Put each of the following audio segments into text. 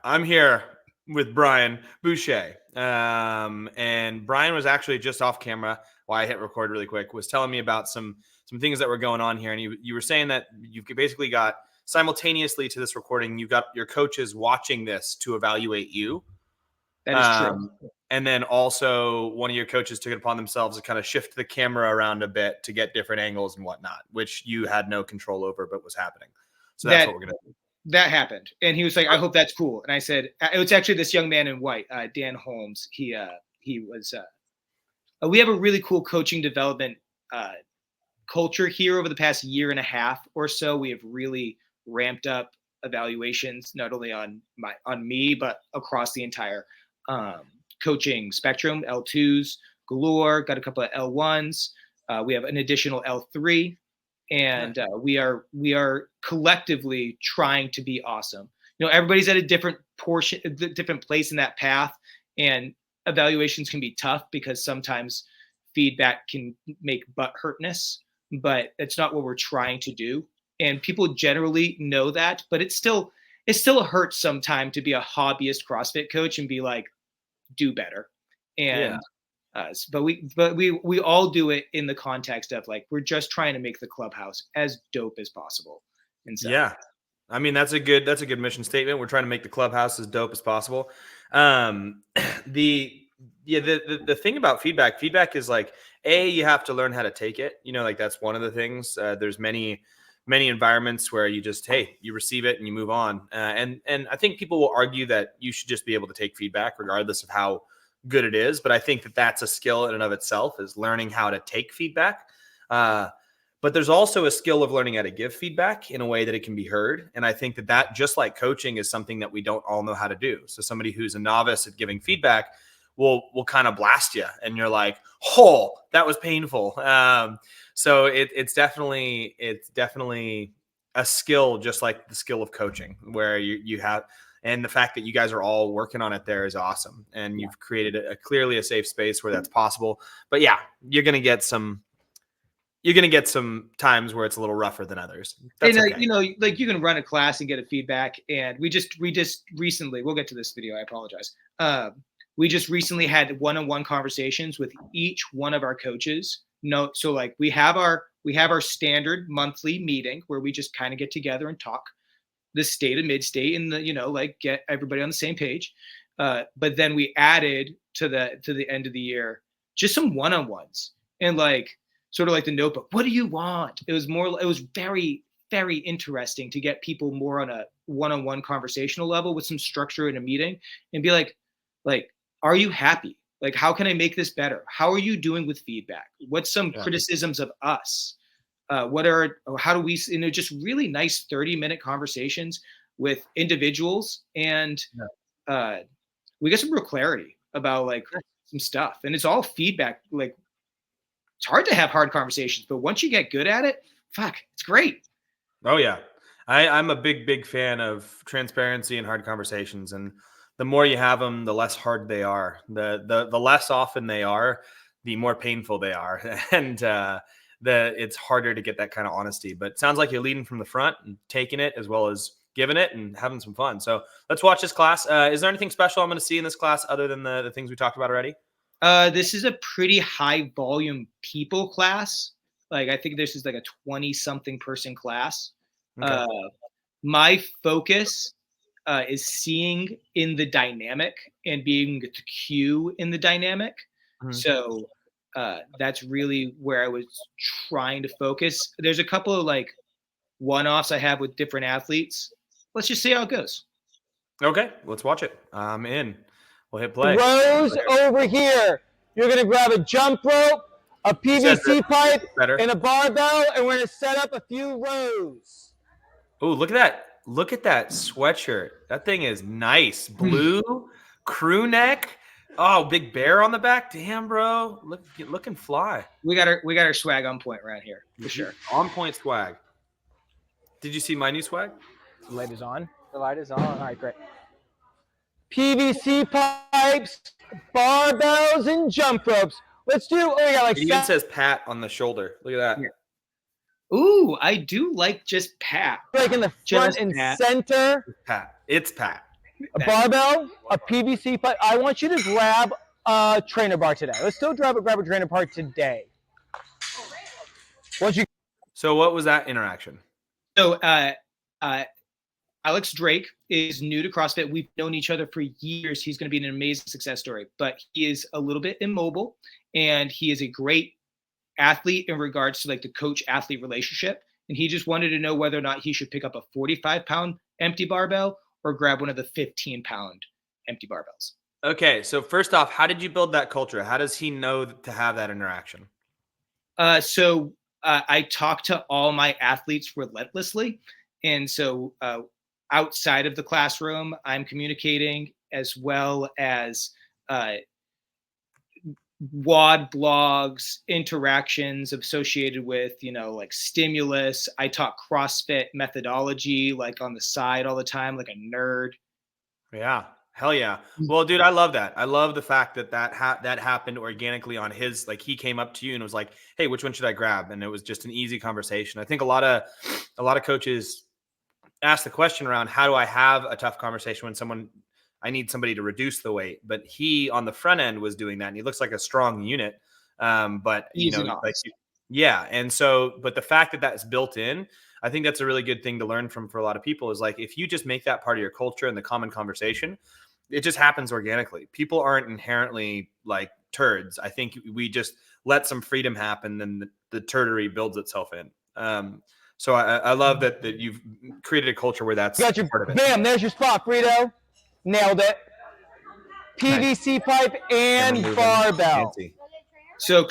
I'm here with Brian Boucher. And Brian was actually just off camera while I hit record really quick, was telling me about some things that were going on here. And you were saying that you've basically got simultaneously to this recording, you've got your coaches watching this to evaluate you. That is true. And then also one of your coaches took it upon themselves to kind of shift the camera around a bit to get different angles and whatnot, which you had no control over, but was happening. So that's what we're going to do. That happened. And he was like, I hope that's cool. And I said, it was actually this young man in white, Dan Holmes. He was, we have a really cool coaching development culture here over the past year and a half or so. We have really ramped up evaluations, not only on me, but across the entire coaching spectrum. L2s galore, got a couple of L1s. We have an additional L3. And we are collectively trying to be awesome. You know, everybody's at a different place in that path, and evaluations can be tough because sometimes feedback can make butt hurtness, but it's not what we're trying to do. And people generally know that, but it still hurts sometimes to be a hobbyist CrossFit coach and be like, do better. And but we all do it in the context of like, we're just trying to make the clubhouse as dope as possible. And so, yeah, I mean, that's a good mission statement. We're trying to make the clubhouse as dope as possible. The thing about feedback is like, you have to learn how to take it. You know, like that's one of the things. There's many environments where you just, you receive it and you move on. And I think people will argue that you should just be able to take feedback regardless of how good it is. But I think that that's a skill in and of itself, is learning how to take feedback. But there's also a skill of learning how to give feedback in a way that it can be heard. And I think that just like coaching is something that we don't all know how to do. So somebody who's a novice at giving feedback will kind of blast you and you're like, oh, that was painful. So it's definitely a skill, just like the skill of coaching, where you have, and the fact that you guys are all working on it there is awesome. And you've created clearly a safe space where that's possible. But yeah, you're going to get some times where it's a little rougher than others. That's okay. You know, like you can run a class and get a feedback. And we just recently, we'll get to this video. I apologize. We just recently had one-on-one conversations with each one of our coaches. So like we have our standard monthly meeting where we just kind of get together and talk the state of mid-state and like get everybody on the same page. But then we added to the end of the year just some one-on-ones and like sort of like the notebook. What do you want? It was very, very interesting to get people more on a one-on-one conversational level with some structure in a meeting and be like, are you happy? Like, how can I make this better? How are you doing with feedback? What's some criticisms of us? How do we, just really nice 30-minute conversations with individuals. And we get some real clarity about like some stuff, and it's all feedback. Like, it's hard to have hard conversations, but once you get good at it, it's great. Oh yeah. I'm a big fan of transparency and hard conversations. And the more you have them, the less hard they are. The less often they are, the more painful they are. And it's harder to get that kind of honesty. But it sounds like you're leading from the front and taking it as well as giving it and having some fun. So let's watch this class. Is there anything special I'm going to see in this class other than the things we talked about already? This is a pretty high volume people class. Like, I think this is like a 20-something person class. Okay. My focus is seeing in the dynamic and being the cue in the dynamic. Mm-hmm. So that's really where I was trying to focus. There's a couple of like one-offs I have with different athletes. Let's just see how it goes. Okay, let's watch it. I'm in. We'll hit play. Rows over here. You're going to grab a jump rope, a PVC pipe, and a barbell, and we're going to set up a few rows. Oh, look at that. Look at that sweatshirt. That thing is nice. Blue, crew neck. Oh, big bear on the back. Damn, bro. Looking fly. We got our swag on point around here, for sure. On point swag. Did you see my new swag? The light is on. The light is on. All right, great. PVC pipes, barbells, and jump ropes. Let's do. We got like. It even says Pat on the shoulder. Look at that. Yeah. Ooh, I do like just Pat. Like in the front and center. Pat. It's Pat. a barbell, a PVC pipe. I want you to grab a trainer bar today. Let's still grab a trainer bar today. So what was that interaction? So Alex Drake is new to CrossFit. We've known each other for years. He's going to be an amazing success story, but he is a little bit immobile, and he is a great athlete in regards to like the coach-athlete relationship. And he just wanted to know whether or not he should pick up a 45-pound empty barbell or grab one of the 15-pound empty barbells. Okay, so first off, how did you build that culture? How does he know to have that interaction? So I talk to all my athletes relentlessly. And so outside of the classroom, I'm communicating, as well as WOD blogs, interactions associated with, like stimulus. I talk CrossFit methodology, like on the side all the time, like a nerd. Yeah. Hell yeah. Well, dude, I love that. I love the fact that that happened organically on his, like he came up to you and was like, hey, which one should I grab? And it was just an easy conversation. I think a lot of coaches ask the question around, how do I have a tough conversation when I need somebody to reduce the weight? But he on the front end was doing that, and he looks like a strong unit. But yeah. And so, but the fact that that's built in, I think that's a really good thing to learn from for a lot of people, is like, if you just make that part of your culture and the common conversation, it just happens organically. People aren't inherently like turds. I think we just let some freedom happen, and the turdery builds itself in. So I love that you've created a culture where that's got your part of it. Bam, there's your spot, Frito. Nailed it. PVC pipe and barbell. So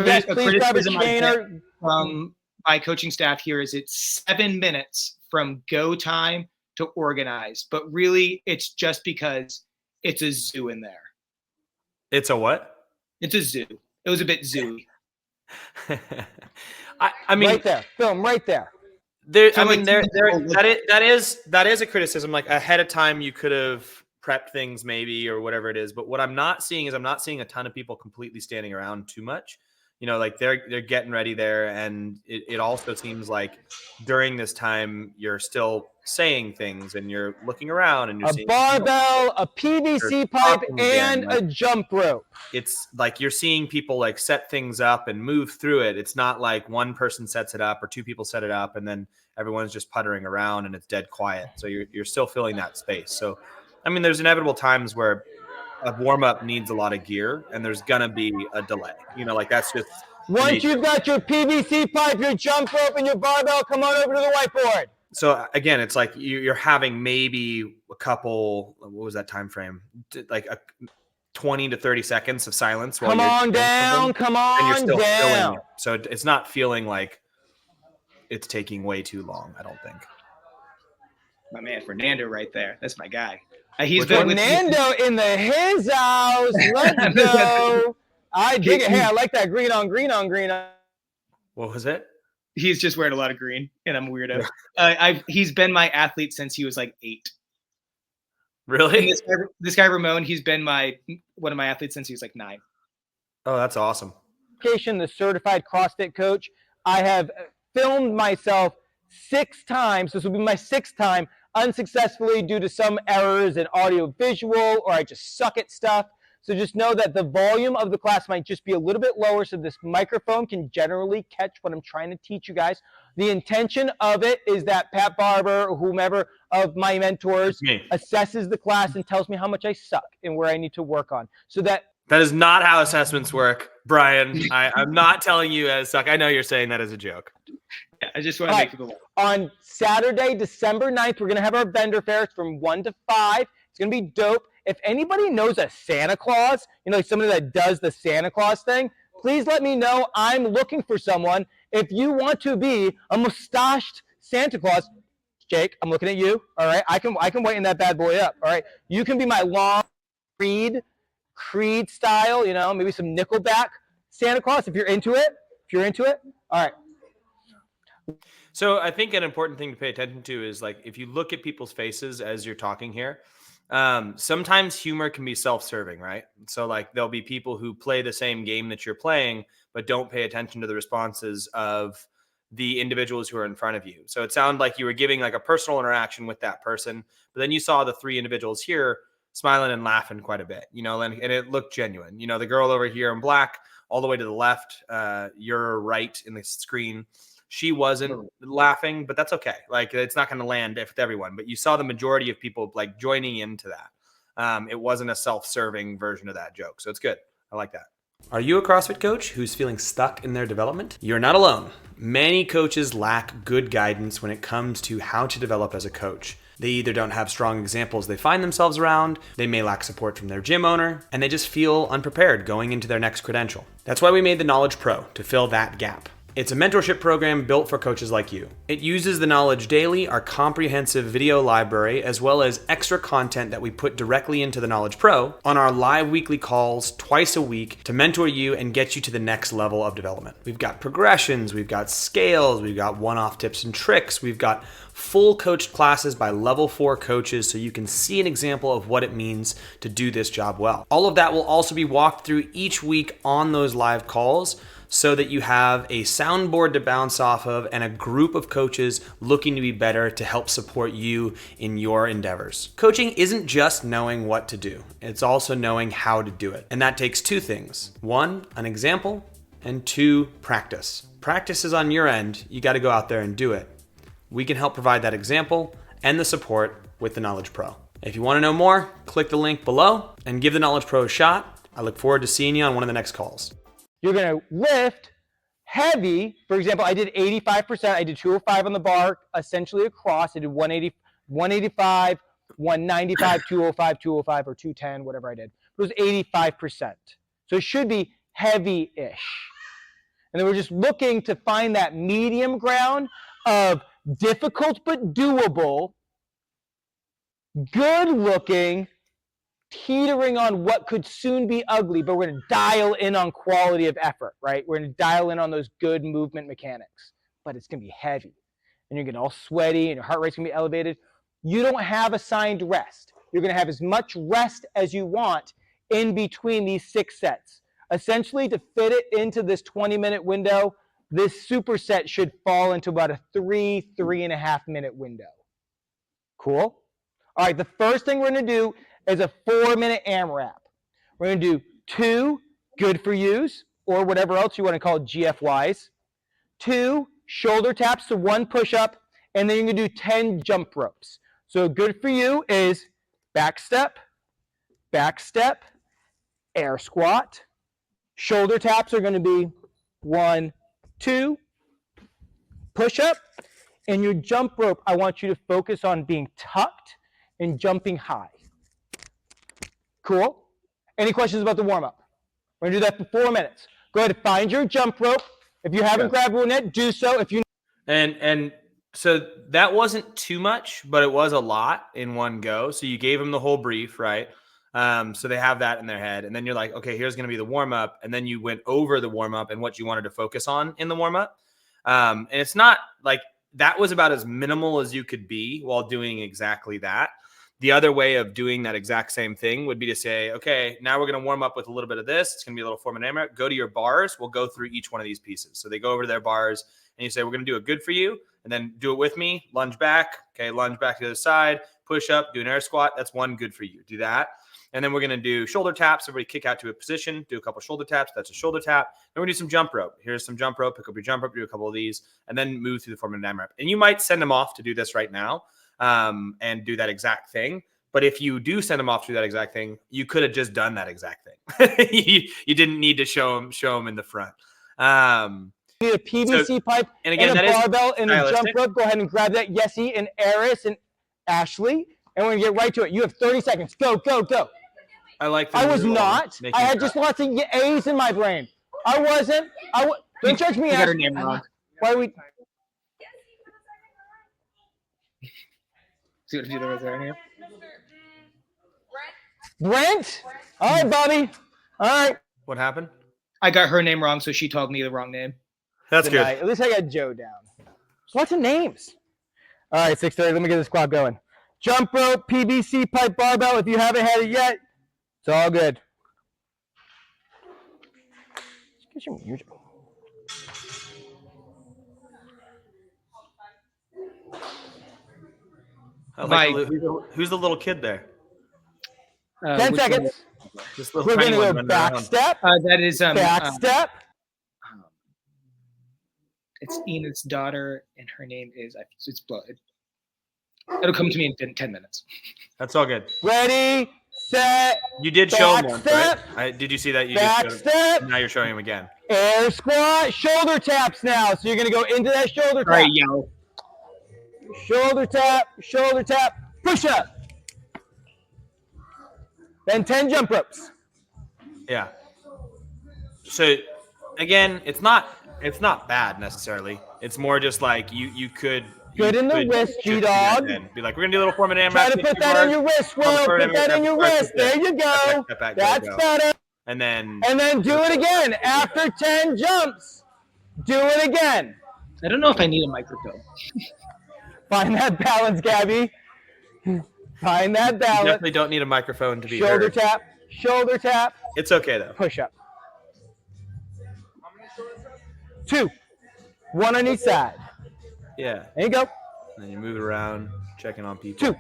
Yes, please grab a trainer. From my coaching staff here is it's 7 minutes from go time to organize, but really it's just because it's a zoo in there. It's a what? It's a zoo. It was a bit zooey. I mean, right there, film right there. That is a criticism. Like ahead of time, you could have prepped things maybe or whatever it is. But what I'm not seeing is a ton of people completely standing around too much. Like they're getting ready there, and it also seems like during this time you're still saying things and you're looking around and you're seeing a barbell, a PVC pipe, and a jump rope. It's like you're seeing people like set things up and move through it. It's not like one person sets it up or two people set it up and then everyone's just puttering around and it's dead quiet. So you're still filling that space. So, I mean, there's inevitable times where a warm up needs a lot of gear and there's gonna be a delay. Like that's just once you've got your PVC pipe, your jump rope, and your barbell, come on over to the whiteboard. So again, it's like you're having maybe a couple. What was that time frame? Like 20 to 30 seconds of silence. Come on down. And you're still down. So it's not feeling like it's taking way too long, I don't think. My man Fernando right there. That's my guy. He's been Fernando in his house. Let's go. I dig it. Hey, I like that green on green on green on. What was it? He's just wearing a lot of green, and I'm a weirdo. He's been my athlete since he was like 8. Really? This guy Ramon, he's been one of my athletes since he was like 9. Oh, that's awesome. The certified CrossFit coach. I have filmed myself 6 times. This will be my 6th time unsuccessfully due to some errors in audio visual, or I just suck at stuff. So just know that the volume of the class might just be a little bit lower, so this microphone can generally catch what I'm trying to teach you guys. The intention of it is that Pat Barber or whomever of my mentors assesses the class and tells me how much I suck and where I need to work on. So that is not how assessments work, Brian. I'm not telling you as suck. I know you're saying that as a joke. Yeah, I just want to make people on Saturday, December 9th, we're going to have our vendor fairs from 1 to 5. It's going to be dope. If anybody knows a Santa Claus, like somebody that does the Santa Claus thing, please let me know. I'm looking for someone. If you want to be a mustached Santa Claus, Jake, I'm looking at you. All right, I can whiten that bad boy up. All right, you can be my long Creed style. Maybe some Nickelback Santa Claus if you're into it. All right. So I think an important thing to pay attention to is like if you look at people's faces as you're talking here. Sometimes humor can be self-serving, right? So like there'll be people who play the same game that you're playing, but don't pay attention to the responses of the individuals who are in front of you. So it sounded like you were giving like a personal interaction with that person, but then you saw the 3 individuals here smiling and laughing quite a bit, and it looked genuine. The girl over here in black, all the way to the left, your right in the screen, she wasn't laughing, but that's okay. Like, it's not going to land with everyone, but you saw the majority of people like joining into that. It wasn't a self-serving version of that joke. So it's good. I like that. Are you a CrossFit coach who's feeling stuck in their development? You're not alone. Many coaches lack good guidance when it comes to how to develop as a coach. They either don't have strong examples they find themselves around, they may lack support from their gym owner, and they just feel unprepared going into their next credential. That's why we made the Knowledge Pro, to fill that gap. It's a mentorship program built for coaches like you. It uses the Knowledge Daily, our comprehensive video library, as well as extra content that we put directly into the Knowledge Pro on our live weekly calls twice a week to mentor you and get you to the next level of development. We've got progressions, we've got scales, we've got one-off tips and tricks, we've got full coached classes by level 4 coaches so you can see an example of what it means to do this job well. All of that will also be walked through each week on those live calls, so that you have a soundboard to bounce off of and a group of coaches looking to be better to help support you in your endeavors. Coaching isn't just knowing what to do, it's also knowing how to do it. And that takes 2 things. 1, an example, and 2, practice. Practice is on your end. You got to go out there and do it. We can help provide that example and the support with the Knowledge Pro. If you want to know more, click the link below and give the Knowledge Pro a shot. I look forward to seeing you on one of the next calls. You're going to lift heavy. For example, I did 85%. I did 205 on the bar, essentially across. I did 180, 185, 195, 205, 205, or 210, whatever I did. It was 85%. So it should be heavy-ish. And then we're just looking to find that medium ground of difficult but doable, good-looking, teetering on what could soon be ugly, but we're going to dial in on quality of effort, right? We're going to dial in on those good movement mechanics, but it's going to be heavy. And you're going to all sweaty and your heart rate's going to be elevated. You don't have assigned rest. You're going to have as much rest as you want in between these 6 sets. Essentially, to fit it into this 20-minute window, this superset should fall into about a 3.5 minute window. Cool? All right, the first thing we're going to do is a 4-minute AMRAP. We're going to do 2 good for yous, or whatever else you want to call GFYs, 2 shoulder taps to 1 push-up, and then you're going to do 10 jump ropes. So good for you is back step, air squat. Shoulder taps are going to be 1, 2, push-up. And your jump rope, I want you to focus on being tucked and jumping high. Cool? Any questions about the warm-up? We're going to do that for 4 minutes. Go ahead and find your jump rope. If you haven't grabbed one yet, do so. If you And so that wasn't too much, but it was a lot in one go. So you gave them the whole brief, right? So they have that in their head. And then you're like, okay, here's going to be the warm-up. And then you went over the warm-up and what you wanted to focus on in the warm-up. And it's not like that was about as minimal as you could be while doing exactly that. The other way of doing that exact same thing would be to say, okay, now we're going to warm up with a little bit of this. It's going to be a little 4-minute AMRAP. Go to your bars. We'll go through each one of these pieces. So they go over to their bars and you say, we're going to do a good for you. And then do it with me. Lunge back. Okay, lunge back to the other side. Push up. Do an air squat. That's 1 good for you. Do that. And then we're going to do shoulder taps. Everybody kick out to a position. Do a couple shoulder taps. That's a shoulder tap. Then we're going to do some jump rope. Here's some jump rope. Pick up your jump rope. Do a couple of these. And then move through the 4-minute AMRAP. And you might send them off to do this right now and do that exact thing. But if you do send them off to do that exact thing, you could have just done that exact thing. you didn't need to show them in the front. need a PVC pipe and a barbell and a jump rope, go ahead and grab that. Yessie and Eris and Ashley. And we're going to get right to it. You have 30 seconds. Go, go, go. I was not. I had just lots of A's in my brain. I wasn't. Don't judge me. You got her name wrong. Why are we? See what if there name? Brent? All right, Bobby. All right. What happened? I got her name wrong, so she told me the wrong name. That's good. At least I got Joe down. There's lots of names. All right, 6:30. Let me get the squad going. Jump rope, PVC pipe, barbell. If you haven't had it yet, it's all good. I like who's the little kid there? 10 seconds. This little We're going tiny to one go running back around. step. That is Back step. It's Enid's daughter, and her name is it'll come to me in 10 minutes. That's all good. Ready, set. You did show him back once, step. right? Did you see that? You Back just step. now you're showing him again. Air squat. Shoulder taps now. So you're going to go into that shoulder tap. All right, yo. Shoulder tap. Shoulder tap. Push up. Then 10 jump ropes. Yeah. So again, it's not bad necessarily. It's more just like you could Good in the wrist, G-Dog. Be like, we're gonna do a little 4-minute Try to put that in your wrist, bro. Put that in your wrist. There you go. That's better. And then do it again. After 10 jumps, do it again. I don't know if I need a microphone. Find that balance, Gabby. Find that you balance. definitely don't need a microphone to be Shoulder heard. tap. Shoulder tap. It's okay though. Push up. 2. 1 on each side. Yeah. There you go. And then you move it around, checking on people.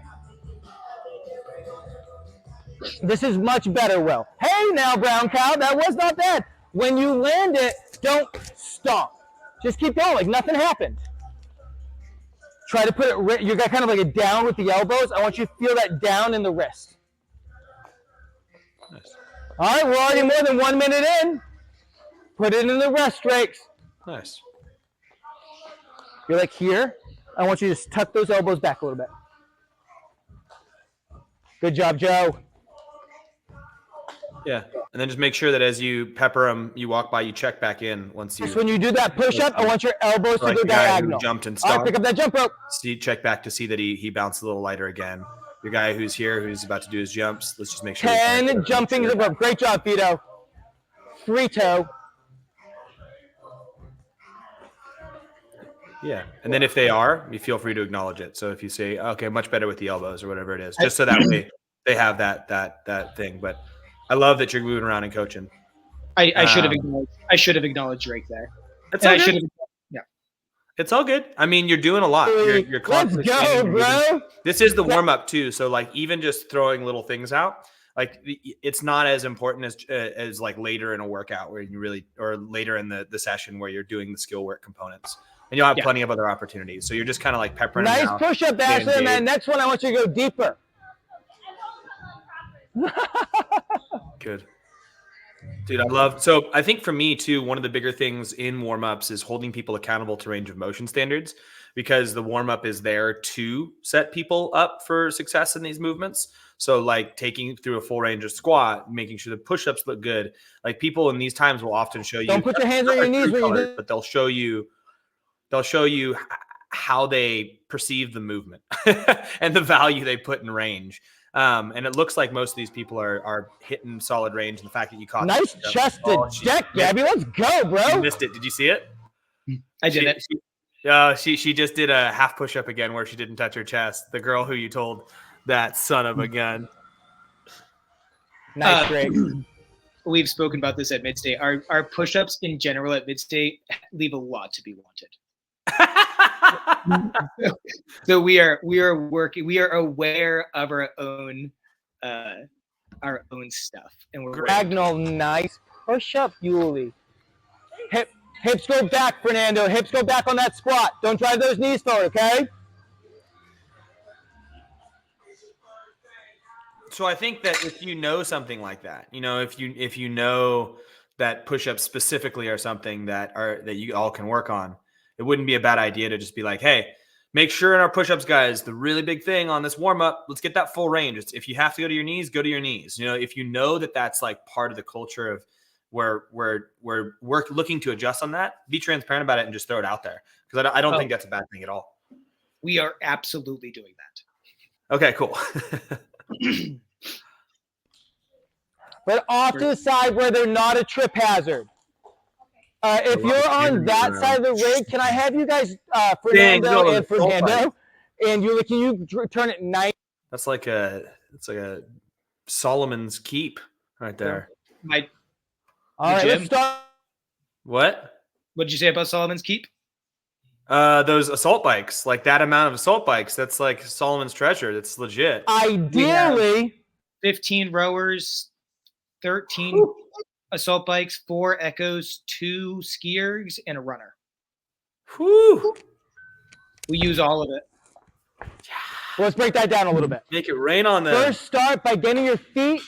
2. This is much better, Will. Hey now, brown cow, that was not bad. When you land it, don't stomp. Just keep going like nothing happened. Try to put it, you got kind of like a down with the elbows. I want you to feel that down in the wrist. Nice. All right, we're already more than 1 minute in. Put it in the rest rakes. Nice. You're like here. I want you to just tuck those elbows back a little bit. Good job, Joe. Yeah. And then just make sure that as you pepper them, you walk by, you check back in once you. Just when you do that push-up, I want your elbows to go the guy diagonal. who jumped and All right, stopped. pick up that jump rope. Check back to see that he bounced a little lighter again. Your guy who's here, who's about to do his jumps, let's just make sure. 10 jumping the rope. Great job, Vito. 3 toe. Yeah. And then if they are, you feel free to acknowledge it. So if you say, okay, much better with the elbows or whatever it is, just so that way they have that thing. But I love that you're moving around and coaching. I should have acknowledged Drake there. It's all I should good. have. Yeah. It's all good. I mean, you're doing a lot. You're Let's constantly go, changing, bro. This is the warm up too. So like even just throwing little things out, like it's not as important as like later in a workout where you really, or later in the session where you're doing the skill work components. And you'll have plenty of other opportunities. So you're just kind of like peppering them out. Nice push-up, Ashley. And then next one, I want you to go deeper. Good. Dude, I love. So I think for me too, one of the bigger things in warm-ups is holding people accountable to range of motion standards, because the warm-up is there to set people up for success in these movements. So like taking through a full range of squat, making sure the push-ups look good. Like people in these times will often show you. Don't put your hands on your knees when you do. But they'll show you how they perceive the movement and the value they put in range. And it looks like most of these people are hitting solid range. And the fact that you caught nice chest to deck, Gabby. Let's go, bro. You missed it. Did you see it? I did it. She just did a half push up again where she didn't touch her chest. The girl who you told that son of a gun. Nice, Greg. We've spoken about this at Midstate. Our push-ups in general at Midstate leave a lot to be wanted. So we are aware of our own stuff, and we're Diagonal, nice push up, Yuli. Hips go back, Fernando. Hips go back on that squat. Don't drive those knees forward, okay? So I think that if you know something like that, if you know that push-ups specifically are something that you all can work on, it wouldn't be a bad idea to just be like, hey, make sure in our push-ups, guys, the really big thing on this warm-up, let's get that full range. If you have to go to your knees, go to your knees. If you know that that's like part of the culture of where we're looking to adjust on that, be transparent about it and just throw it out there. Because I don't think that's a bad thing at all. We are absolutely doing that. Okay, cool. But off to the side where they're not a trip hazard. If you're on that side of the rig, can I have you guys, Fernando and Fernando, and Yuli, can you turn it 90? It's like a Solomon's Keep right there. All right, let's start. What? What did you say about Solomon's Keep? Those assault bikes, like that amount of assault bikes, that's like Solomon's treasure. That's legit. Ideally, 15 rowers, 13 assault bikes, 4 echoes, 2 skiers, and a runner. Whew. We use all of it. let's break that down a little bit. Make it rain on them. First, start by getting your feet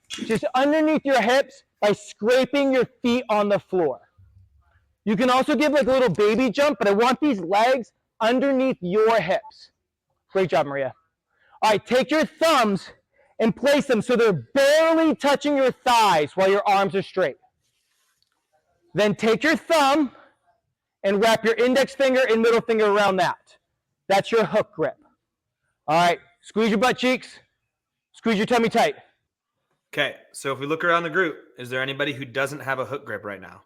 just underneath your hips by scraping your feet on the floor. You can also give like a little baby jump, but I want these legs underneath your hips. Great job, Maria. All right, take your thumbs and place them so they're barely touching your thighs while your arms are straight. Then take your thumb and wrap your index finger and middle finger around that. That's your hook grip. All right, squeeze your butt cheeks. Squeeze your tummy tight. Okay, so if we look around the group, is there anybody who doesn't have a hook grip right now?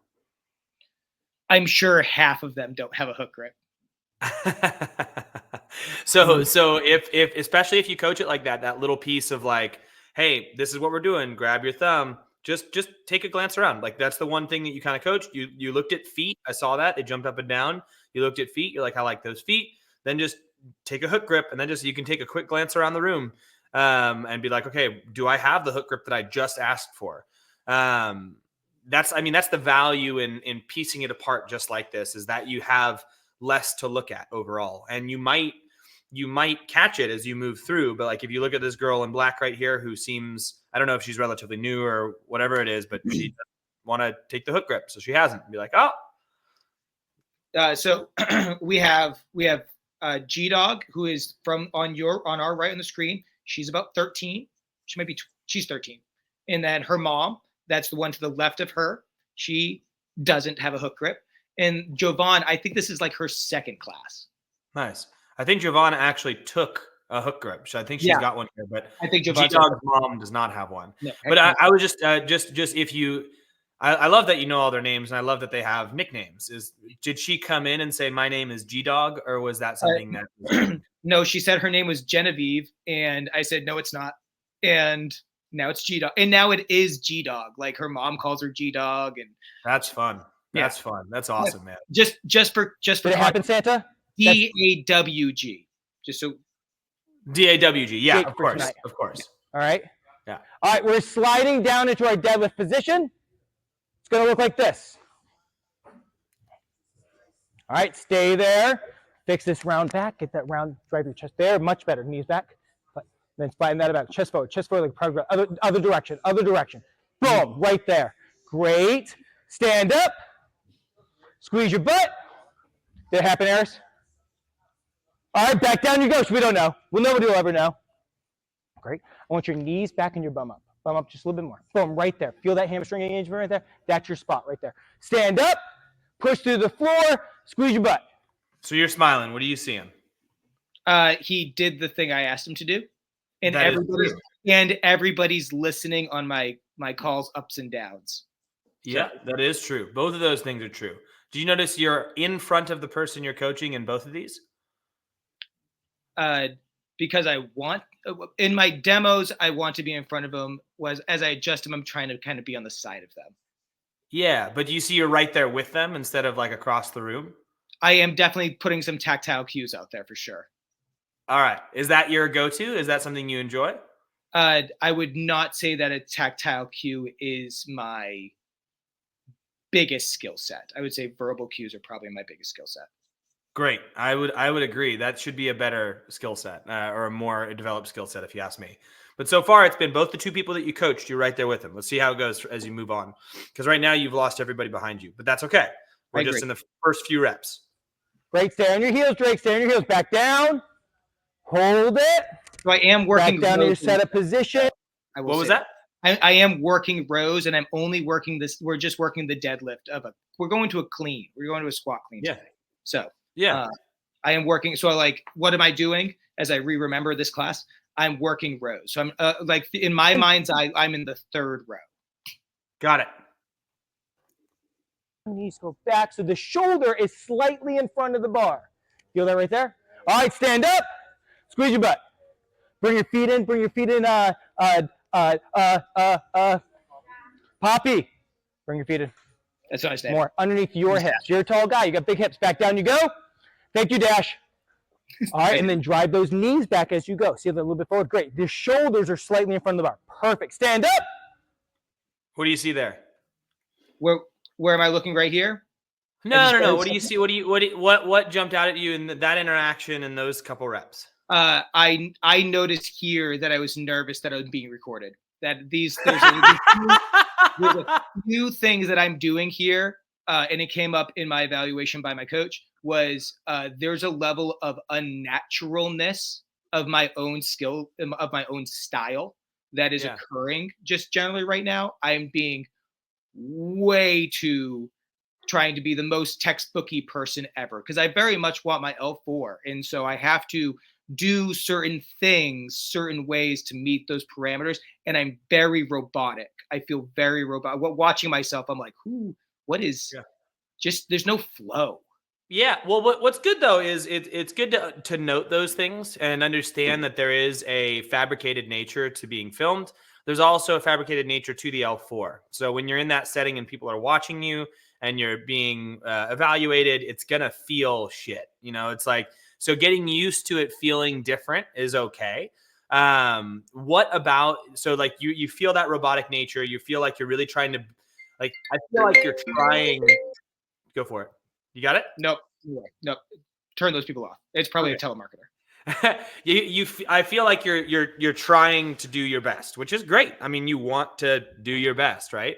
I'm sure half of them don't have a hook grip. So if especially if you coach it like that little piece of like, hey, this is what we're doing, grab your thumb, just take a glance around. Like that's the one thing that you kind of coached. You looked at feet. I saw that. They jumped up and down. You looked at feet. You're like, I like those feet. Then just take a hook grip and then just you can take a quick glance around the room and be like, okay, do I have the hook grip that I just asked for? That's the value in piecing it apart just like this, is that you have less to look at overall. And you might catch it as you move through. But like if you look at this girl in black right here who seems, I don't know if she's relatively new or whatever it is, but she doesn't want to take the hook grip. So she hasn't. Be like, oh. So we have G-Dog, who is on our right on the screen. She's about 13. She's 13. And then her mom, that's the one to the left of her. She doesn't have a hook grip. And Jovan, I think this is like her second class. Nice. I think Jovan actually took a hook grip. So I think she's got one here, but I think Jovan's G-Dog's mom does not have one. No, but I was just if you, I love that you know all their names, and I love that they have nicknames. Did she come in and say, my name is G-Dog, or was that something that? No, she said her name was Genevieve, and I said, no, it's not. And now it's G-Dog. And now it is G-Dog. Like her mom calls her G-Dog. And that's fun. That's fun. That's awesome, man. Just for Did it happen, Santa? DAWG. Just so DAWG. Yeah, of course. Of course. All right. Yeah. All right, we're sliding down into our deadlift position. It's going to look like this. All right, stay there. Fix this round back. Get that round, drive your chest there. Much better. Knees back. Then spine that about. Chest forward, like progress. Other direction. Boom, right there. Great. Stand up. Squeeze your butt. Did it happen, Eris? All right, back down you go. So we don't know. Nobody will ever know. Great. I want your knees back and your bum up. Bum up just a little bit more. Boom, right there. Feel that hamstring engagement right there? That's your spot right there. Stand up. Push through the floor. Squeeze your butt. So you're smiling. What are you seeing? He did the thing I asked him to do. And everybody's listening on my calls ups and downs. Yeah, that is true. Both of those things are true. Do you notice you're in front of the person you're coaching in both of these? Because I want, in my demos, I want to be in front of them. As I adjust them, I'm trying to kind of be on the side of them. Yeah, but do you see you're right there with them instead of like across the room? I am definitely putting some tactile cues out there for sure. All right. Is that your go-to? Is that something you enjoy? I would not say that a tactile cue is my biggest skill set. I would say verbal cues are probably my biggest skill set. Great. I would agree. That should be a better skill set or a more developed skill set if you ask me. But so far, it's been both the two people that you coached. You're right there with them. Let's see how it goes as you move on. Because right now you've lost everybody behind you. But that's okay. We're just in the first few reps. Great. Stay on your heels, Drake. Stay on your heels. Back down. Hold it. So I am working. Back down to your setup position. What was that? I am working rows, and I'm only working this. We're just working the deadlift we're going to a clean. We're going to a squat clean. Yeah. Today. So yeah, I am working. So like, what am I doing as I remember this class? I'm working rows. So I'm like in my mind's eye, I'm in the third row. Got it. Knees go back, so the shoulder is slightly in front of the bar. Feel that right there? All right, stand up. Squeeze your butt. Bring your feet in. Bring your feet in. Poppy. Bring your feet in. That's what I stand. More underneath your hips. You're a tall guy. You got big hips. Back down you go. Thank you, Dash. All right, and then drive those knees back as you go. See, they're a little bit forward. Great. The shoulders are slightly in front of the bar. Perfect. Stand up. What do you see there? Where am I looking right here? No. What do you see? What jumped out at you in that interaction and those couple reps? I noticed here that I was nervous that I was being recorded. That there's a few things that I'm doing here, and it came up in my evaluation by my coach, was there's a level of unnaturalness of my own skill, of my own style that is occurring just generally right now. I'm being way too trying to be the most textbooky person ever because I very much want my L4. And so I have to do certain things, certain ways to meet those parameters. And I'm very robotic. I feel very robotic. Watching myself, I'm like, what is just, there's no flow. Yeah. Well, what's good though is it's good to note those things and understand that there is a fabricated nature to being filmed. There's also a fabricated nature to the L4. So when you're in that setting and people are watching you and you're being evaluated, it's going to feel shit. You know, it's like, so getting used to it feeling different is okay. What about, so like you feel that robotic nature, you feel like you're really trying to, like, I feel like you're trying, go for it. You got it? Nope. Turn those people off. It's probably a telemarketer. I feel like you're trying to do your best, which is great. I mean, you want to do your best, right?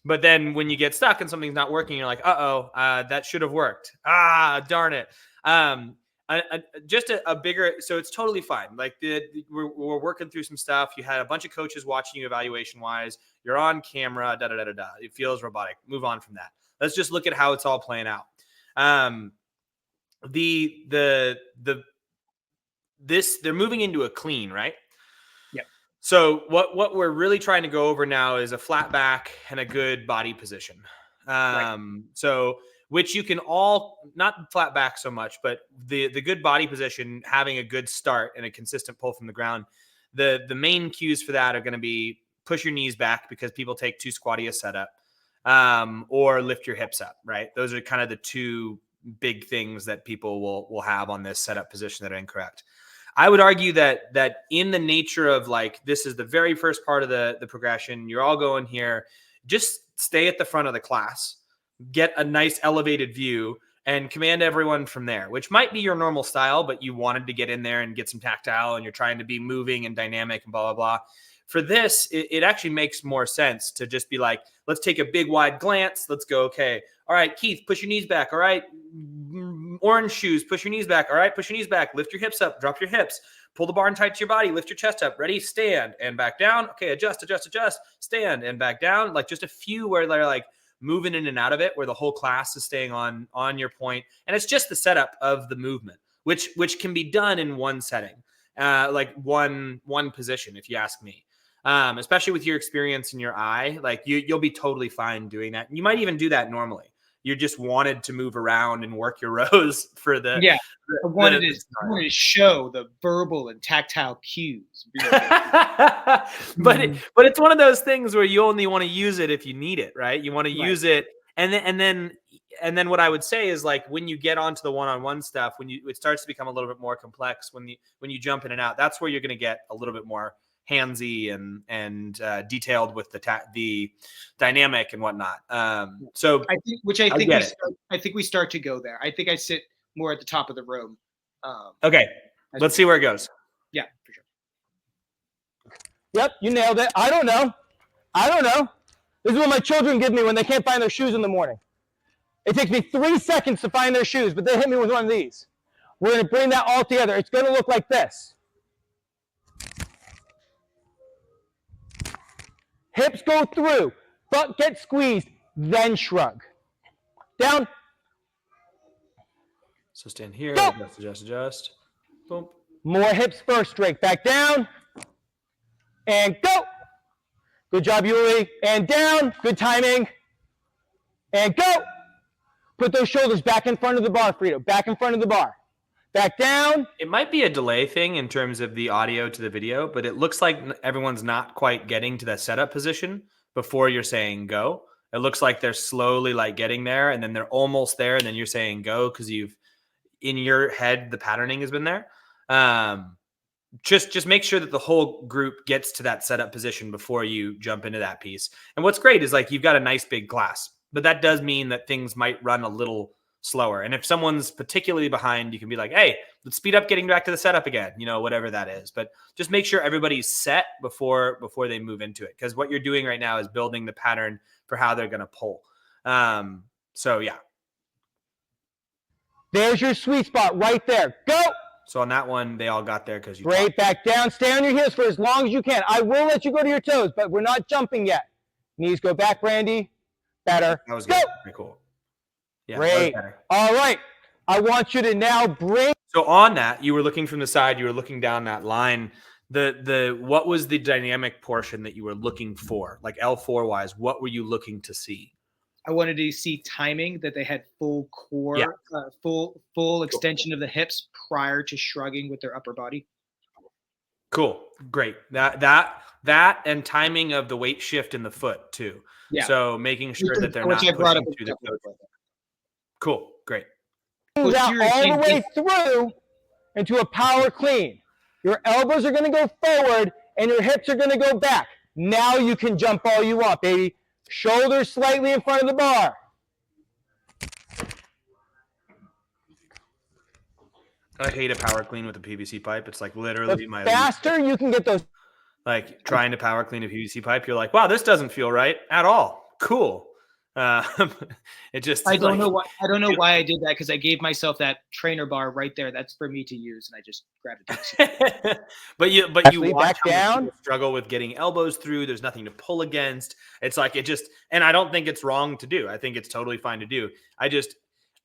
But then when you get stuck and something's not working, you're like, that should have worked. Darn it. Just a bigger, so it's totally fine. Like we're working through some stuff. You had a bunch of coaches watching you evaluation wise. You're on camera, It feels robotic. Move on from that. Let's just look at how it's all playing out. They're moving into a clean, right? Yep. So what we're really trying to go over now is a flat back and a good body position. Right. So which you can all, not flat back so much, but the good body position, having a good start and a consistent pull from the ground. The main cues for that are going to be push your knees back because people take too squatty a setup, or lift your hips up, right? Those are kind of the two big things that people will have on this setup position that are incorrect. I would argue that in the nature of like, this is the very first part of the progression, you're all going here, just stay at the front of the class, get a nice elevated view and command everyone from there, which might be your normal style, but you wanted to get in there and get some tactile and you're trying to be moving and dynamic and blah, blah, blah. For this, it actually makes more sense to just be like, let's take a big wide glance. Let's go, okay. All right, Keith, push your knees back. All right, orange shoes, push your knees back. All right, push your knees back. Lift your hips up, drop your hips. Pull the bar and tight to your body. Lift your chest up. Ready, stand and back down. Okay, adjust, stand and back down. Like just a few where they're like moving in and out of it, where the whole class is staying on your point. And it's just the setup of the movement, which can be done in one setting, like one position, if you ask me. Especially with your experience in your eye, like you'll be totally fine doing that. You might even do that normally. You just wanted to move around and work your rows for the I wanted to show the verbal and tactile cues. but it's one of those things where you only want to use it if you need it, right? You want to use it, and then what I would say is like when you get onto the one-on-one stuff, it starts to become a little bit more complex when you jump in and out. That's where you're going to get a little bit more handsy and detailed with the dynamic and whatnot. So I think we start to go there. I think I sit more at the top of the room. Okay, let's see where it goes. Yeah, for sure. Yep, you nailed it. I don't know. This is what my children give me when they can't find their shoes in the morning. It takes me 3 seconds to find their shoes, but they hit me with one of these. We're going to bring that all together. It's going to look like this. Hips go through, butt gets squeezed, then shrug. Down. So stand here, Go. adjust. Boom. More hips first, Drake. Back down. And go. Good job, Yuli. And down. Good timing. And go. Put those shoulders back in front of the bar, Frito. Back in front of the bar. Back down. It might be a delay thing in terms of the audio to the video, but it looks like everyone's not quite getting to that setup position before you're saying go. It looks like they're slowly like getting there and then they're almost there and then you're saying go because in your head the patterning has been there. Just make sure that the whole group gets to that setup position before you jump into that piece. And what's great is like you've got a nice big class, but that does mean that things might run a little slower. And if someone's particularly behind, you can be like, hey, let's speed up getting back to the setup again, whatever that is. But just make sure everybody's set before they move into it. Because what you're doing right now is building the pattern for how they're going to pull. So yeah. There's your sweet spot right there. Go. So on that one, they all got there because you Great. Back down. Stay on your heels for as long as you can. I will let you go to your toes, but we're not jumping yet. Knees go back, Brandy. Better. That was go. Good. Very cool. Yeah, great. All right. I want you to now bring. So on that, you were looking from the side. You were looking down that line. What was the dynamic portion that you were looking for? Like L4 wise, what were you looking to see? I wanted to see timing, that they had full core, full extension of the hips prior to shrugging with their upper body. Cool. Great. That and timing of the weight shift in the foot too. Yeah. So making sure that they're not pushing through the foot. Cool. Great. That all the way through into a power clean. Your elbows are going to go forward and your hips are going to go back. Now you can jump all you want, baby. Shoulders slightly in front of the bar. I hate a power clean with a PVC pipe. It's like literally the faster you can get those. Like trying to power clean a PVC pipe, you're like, wow, this doesn't feel right at all. Cool. It just I don't know why I did that, because I gave myself that trainer bar right there. That's for me to use, and I just grabbed it. but you back down. Struggle with getting elbows through. There's nothing to pull against. It's like and I don't think it's wrong to do. I think it's totally fine to do.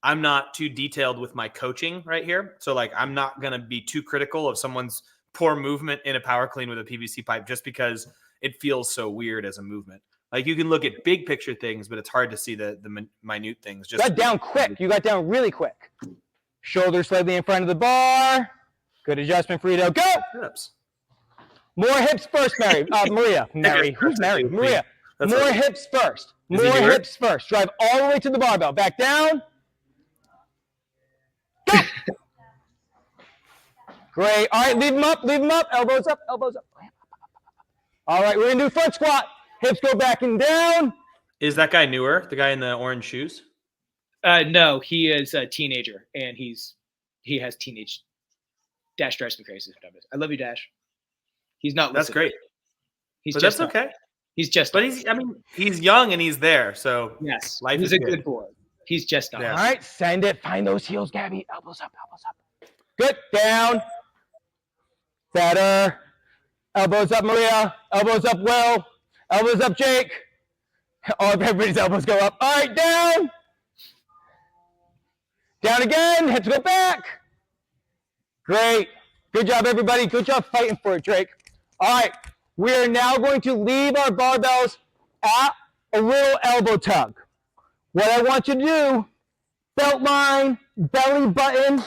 I'm not too detailed with my coaching right here, so like I'm not gonna be too critical of someone's poor movement in a power clean with a PVC pipe just because it feels so weird as a movement. Like you can look at big picture things, but it's hard to see the minute things. Just got down quick. You got down really quick. Shoulders slightly in front of the bar. Good adjustment, Frito. Go. Hips. More hips first, Mary. Maria. Mary. Who's Mary? Maria. More hips first. More hips first. Drive all the way to the barbell. Back down. Go. Great. All right, leave them up. Leave them up. Elbows up. Elbows up. All right, we're going to do front squat. Hips go back and down. Is that guy newer? The guy in the orange shoes? No, he is a teenager, and he has teenage. Dash drives me crazy. I love you, Dash. He's not. That's great. That's okay. He's just. But he's young and he's there. So yes, life he's is a good boy. He's just not. All right, send it. Find those heels, Gabby. Elbows up. Elbows up. Good. Down. Better. Elbows up, Maria. Elbows up, Will. Elbows up, Jake. All of everybody's elbows go up. All right, down. Down again. Hips go back. Great. Good job, everybody. Good job fighting for it, Drake. All right. We are now going to leave our barbells at a little elbow tug. What I want you to do, belt line, belly button,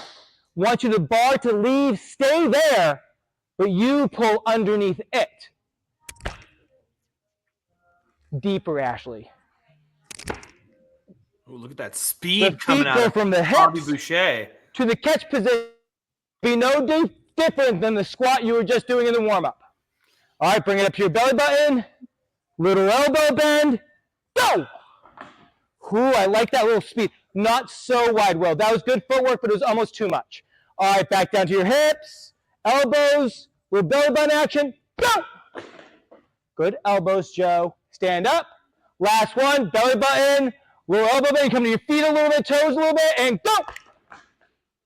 want you the bar to leave, stay there, but you pull underneath it. Deeper, Ashley. Oh, look at that speed coming out go from the hips Bobby Boucher to the catch position. Be no different than the squat you were just doing in the warm-up. All right, bring it up to your belly button. Little elbow bend. Go! Ooh, I like that little speed. Not so wide, Will. That was good footwork, but it was almost too much. All right, back down to your hips. Elbows. Little belly button action. Go! Good elbows, Joe. Stand up. Last one, belly button. Little elbow bend. Come to your feet a little bit, toes a little bit, and go!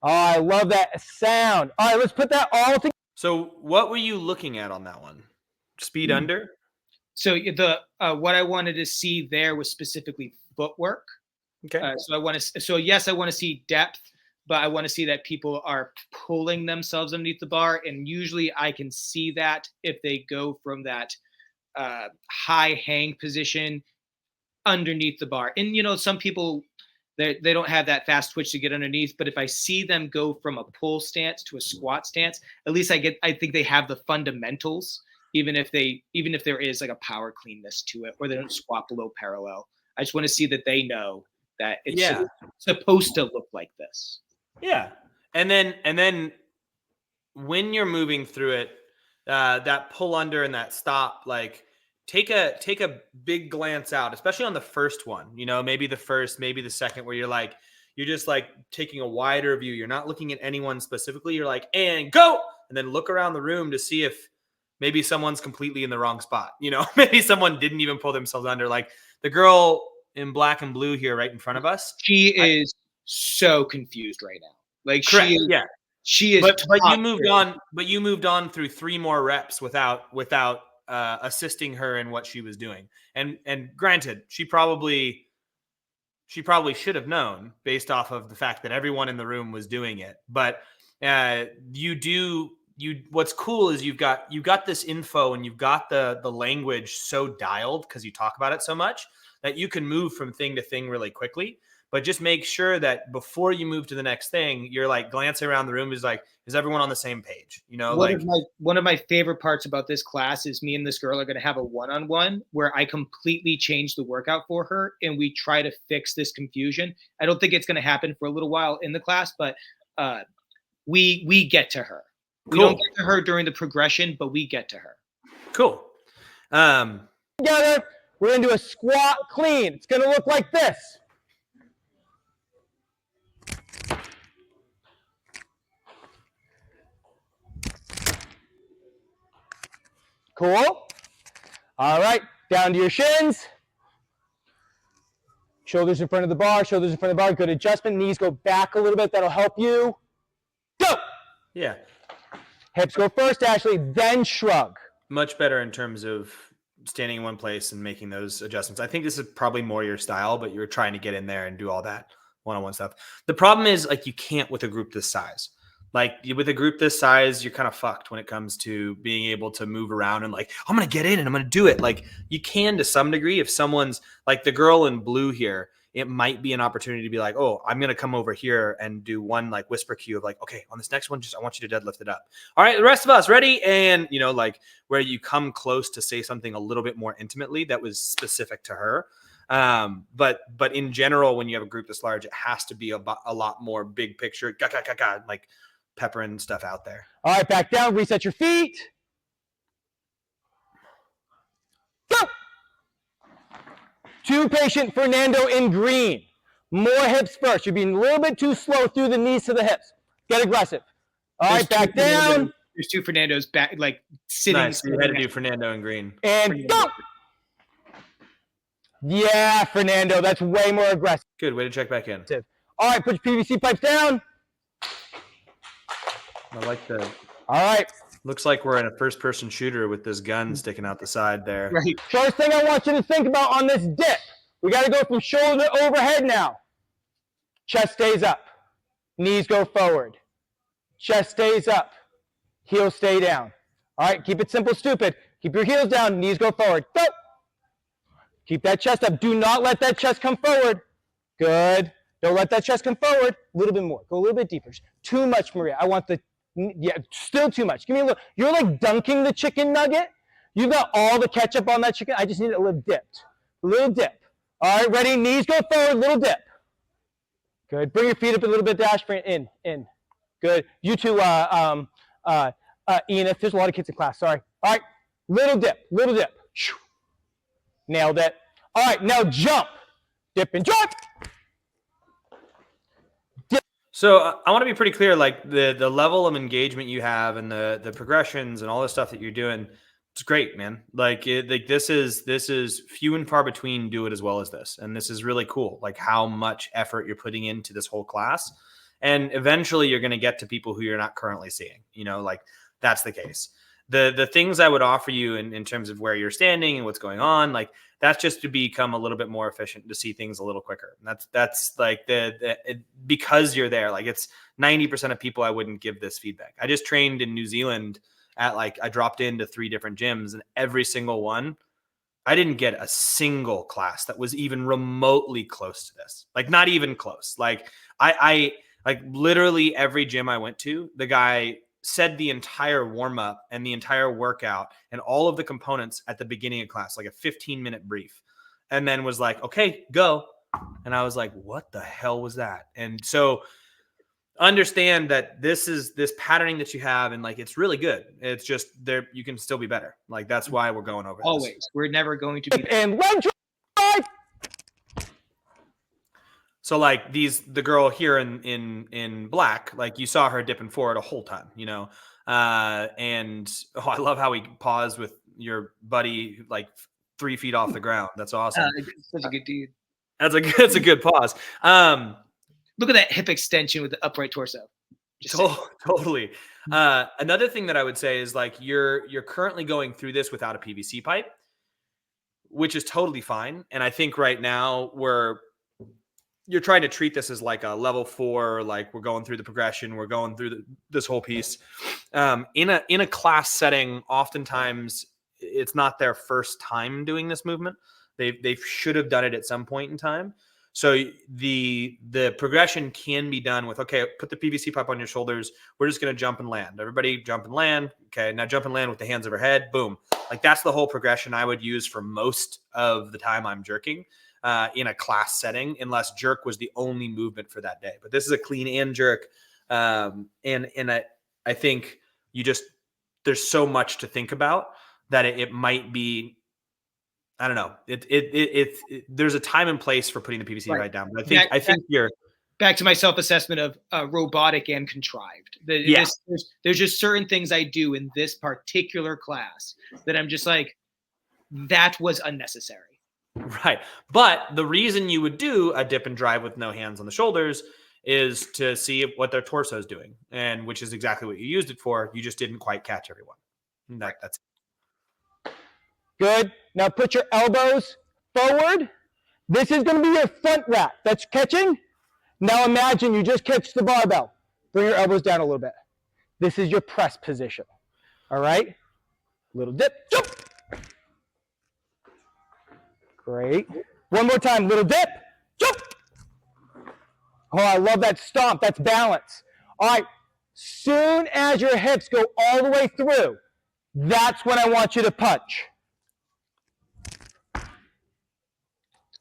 Oh, I love that sound. All right, let's put that all together. So what were you looking at on that one? Speed under? So what I wanted to see there was specifically footwork. Okay. So yes, I want to see depth, but I want to see that people are pulling themselves underneath the bar. And usually I can see that if they go from that high hang position underneath the bar. And, some people, they don't have that fast twitch to get underneath. But if I see them go from a pull stance to a squat stance, at least I think they have the fundamentals, even if there is like a power cleanness to it, or they don't squat below parallel. I just want to see that they know that it's supposed to look like this. Yeah. And then when you're moving through it, that pull under and that stop, like take a big glance out, especially on the first one, maybe the first, maybe the second, where you're just like taking a wider view. You're not looking at anyone specifically. You're like, and go, and then look around the room to see if maybe someone's completely in the wrong spot. Maybe someone didn't even pull themselves under. Like the girl in black and blue here right in front of us. She is so confused right now. Like Correct. Yeah. she is. But you moved on. But you moved on through 3 more reps without assisting her in what she was doing. And granted, she probably should have known based off of the fact that everyone in the room was doing it. But what's cool is you've got this info and you've got the language so dialed because you talk about it so much that you can move from thing to thing really quickly. But just make sure that before you move to the next thing, you're like glancing around the room, is everyone on the same page? One of my favorite parts about this class is me and this girl are going to have a one-on-one where I completely change the workout for her and we try to fix this confusion. I don't think it's going to happen for a little while in the class, but we get to her. Cool. We don't get to her during the progression, but we get to her. Cool. Together, we're going to do a squat clean. It's going to look like this. Cool. All right, down to your shins. Shoulders in front of the bar, shoulders in front of the bar. Good adjustment. Knees go back a little bit. That'll help you. Go. Yeah. Hips go first, Ashley, then shrug. Much better in terms of standing in one place and making those adjustments. I think this is probably more your style, but you're trying to get in there and do all that one-on-one stuff. The problem is, like, you can't with a group this size. Like with a group this size, you're kind of fucked when it comes to being able to move around and like, I'm going to get in and I'm going to do it. Like you can to some degree. If someone's like the girl in blue here, it might be an opportunity to be like, oh, I'm going to come over here and do one like whisper cue of like, okay, on this next one, I want you to deadlift it up. All right, the rest of us ready? And like where you come close to say something a little bit more intimately that was specific to her. But in general, when you have a group this large, it has to be a lot more big picture, like peppering stuff out there. All right, back down, reset your feet. Go! 2 patient Fernando in green. More hips first. You're being a little bit too slow through the knees to the hips. Get aggressive. All right, back down. There's 2 Fernandos back, like sitting. Nice. You had to do Fernando in green. And go! Yeah, Fernando, that's way more aggressive. Good, way to check back in. All right, put your PVC pipes down. I like that. All right. Looks like we're in a first-person shooter with this gun sticking out the side there. Right. First thing I want you to think about on this dip, we got to go from shoulder to overhead now. Chest stays up. Knees go forward. Chest stays up. Heels stay down. All right, keep it simple, stupid. Keep your heels down. Knees go forward. Go. Keep that chest up. Do not let that chest come forward. Good. Don't let that chest come forward. A little bit more. Go a little bit deeper. Too much, Maria. I want the... Yeah, still too much. Give me a little. You're like dunking the chicken nugget. You got all the ketchup on that chicken. I just need it a little dipped. A little dip. All right, ready? Knees go forward, little dip. Good. Bring your feet up a little bit, Dash. Bring it in. Good. You two, Ian, if there's a lot of kids in class, sorry. All right, little dip. Nailed it. All right, now jump. Dip and jump. So I want to be pretty clear, like the level of engagement you have and the progressions and all the stuff that you're doing, it's great, man. Like this is few and far between do it as well as this. And this is really cool. Like how much effort you're putting into this whole class. And eventually you're going to get to people who you're not currently seeing, like that's the case. The things I would offer you in terms of where you're standing and what's going on, like that's just to become a little bit more efficient, to see things a little quicker. And that's like because you're there, like it's 90% of people I wouldn't give this feedback. I just trained in New Zealand I dropped into 3 different gyms, and every single one, I didn't get a single class that was even remotely close to this. Like not even close. Like I like literally every gym I went to, the guy said the entire warm up and the entire workout and all of the components at the beginning of class, like a 15-minute brief, and then was like, okay, go. And I was like, what the hell was that? And so understand that this patterning that you have, and like, it's really good. It's just there, you can still be better. Like, that's why we're going over Always. this. We're never going to be there. And leg drive. So like the girl here in black, like you saw her dipping forward a whole time, you know? And I love how we paused with your buddy, like 3 feet off the ground. That's awesome. Such a good dude. That's a good pause. Look at that hip extension with the upright torso. Totally. Another thing that I would say is like, you're currently going through this without a PVC pipe, which is totally fine. And I think right now you're trying to treat this as like a level 4, like we're going through the progression, we're going through this whole piece. In a class setting, oftentimes it's not their first time doing this movement. They should have done it at some point in time. So the progression can be done with, okay, put the PVC pipe on your shoulders. We're just going to jump and land. Everybody jump and land. Okay, now jump and land with the hands over head. Boom. Like, that's the whole progression I would use for most of the time I'm jerking. In a class setting, unless jerk was the only movement for that day. But this is a clean and jerk. And I think there's so much to think about that it might be, I don't know. There's a time and place for putting the PVC right down. But I think you're back to my self-assessment of robotic and contrived. There's just certain things I do in this particular class that I'm just like, that was unnecessary. Right. But the reason you would do a dip and drive with no hands on the shoulders is to see what their torso is doing, and which is exactly what you used it for. You just didn't quite catch everyone. That's it. Good. Now put your elbows forward. This is going to be your front rack. That's catching. Now imagine you just catch the barbell. Bring your elbows down a little bit. This is your press position. All right? Little dip. Jump. Great. One more time. Little dip. Jump. Oh, I love that stomp. That's balance. All right. Soon as your hips go all the way through, that's when I want you to punch.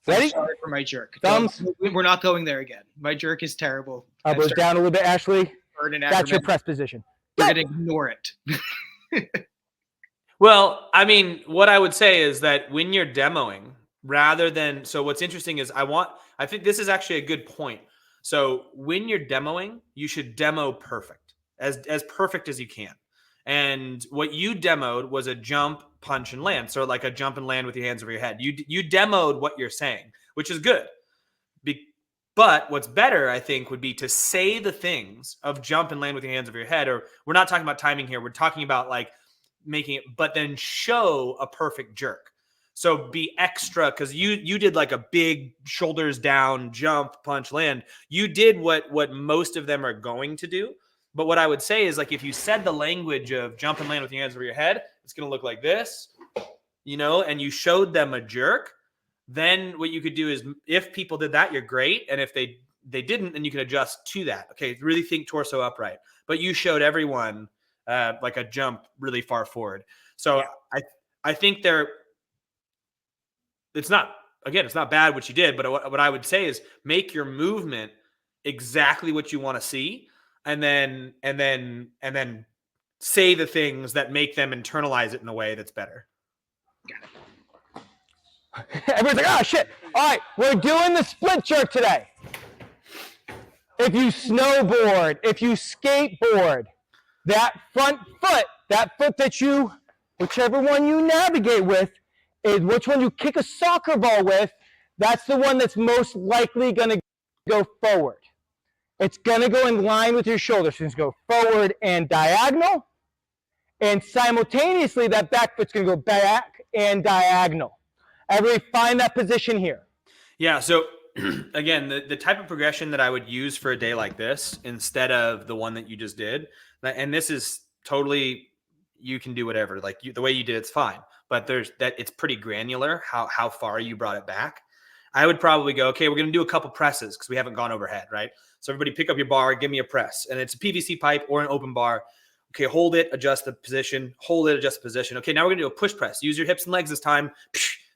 Ready? I'm sorry for my jerk. Thumbs. We're not going there again. My jerk is terrible. Elbows down a little bit, Ashley. That's your press position. We're going to ignore it. Well, I mean, what I would say is that when you're demoing, rather than, so what's interesting is I think this is actually a good point. So when you're demoing, you should demo perfect, as perfect as you can. And what you demoed was a jump, punch, and land. So like a jump and land with your hands over your head. You demoed what you're saying, which is good. But what's better, I think, would be to say the things of jump and land with your hands over your head. Or we're not talking about timing here. We're talking about like making it, but then show a perfect jerk. So be extra, because you did like a big shoulders down, jump, punch, land. You did what most of them are going to do. But what I would say is, like, if you said the language of jump and land with your hands over your head, it's going to look like this, and you showed them a jerk, then what you could do is, if people did that, you're great. And if they didn't, then you can adjust to that. Okay, really think torso upright. But you showed everyone like a jump really far forward. So yeah. I think it's not bad what you did, but what I would say is make your movement exactly what you want to see, and then say the things that make them internalize it in a way that's better. Everyone's like, oh shit. All right, we're doing the split jerk today. If you snowboard, if you skateboard, that front foot, that foot that whichever one you navigate with, is which one you kick a soccer ball with, that's the one that's most likely going to go forward. It's going to go in line with your shoulders. So it's going to go forward and diagonal. And simultaneously, that back foot's going to go back and diagonal. Everybody find that position here. Yeah, so again, the type of progression that I would use for a day like this, instead of the one that you just did, and this is totally, you can do whatever. Like the way you did it's fine. But it's pretty granular how far you brought it back. I would probably go, okay, we're going to do a couple presses because we haven't gone overhead, right? So everybody pick up your bar, give me a press. And it's a PVC pipe or an open bar. Okay, hold it, adjust the position, hold it, adjust the position. Okay, now we're going to do a push press. Use your hips and legs this time.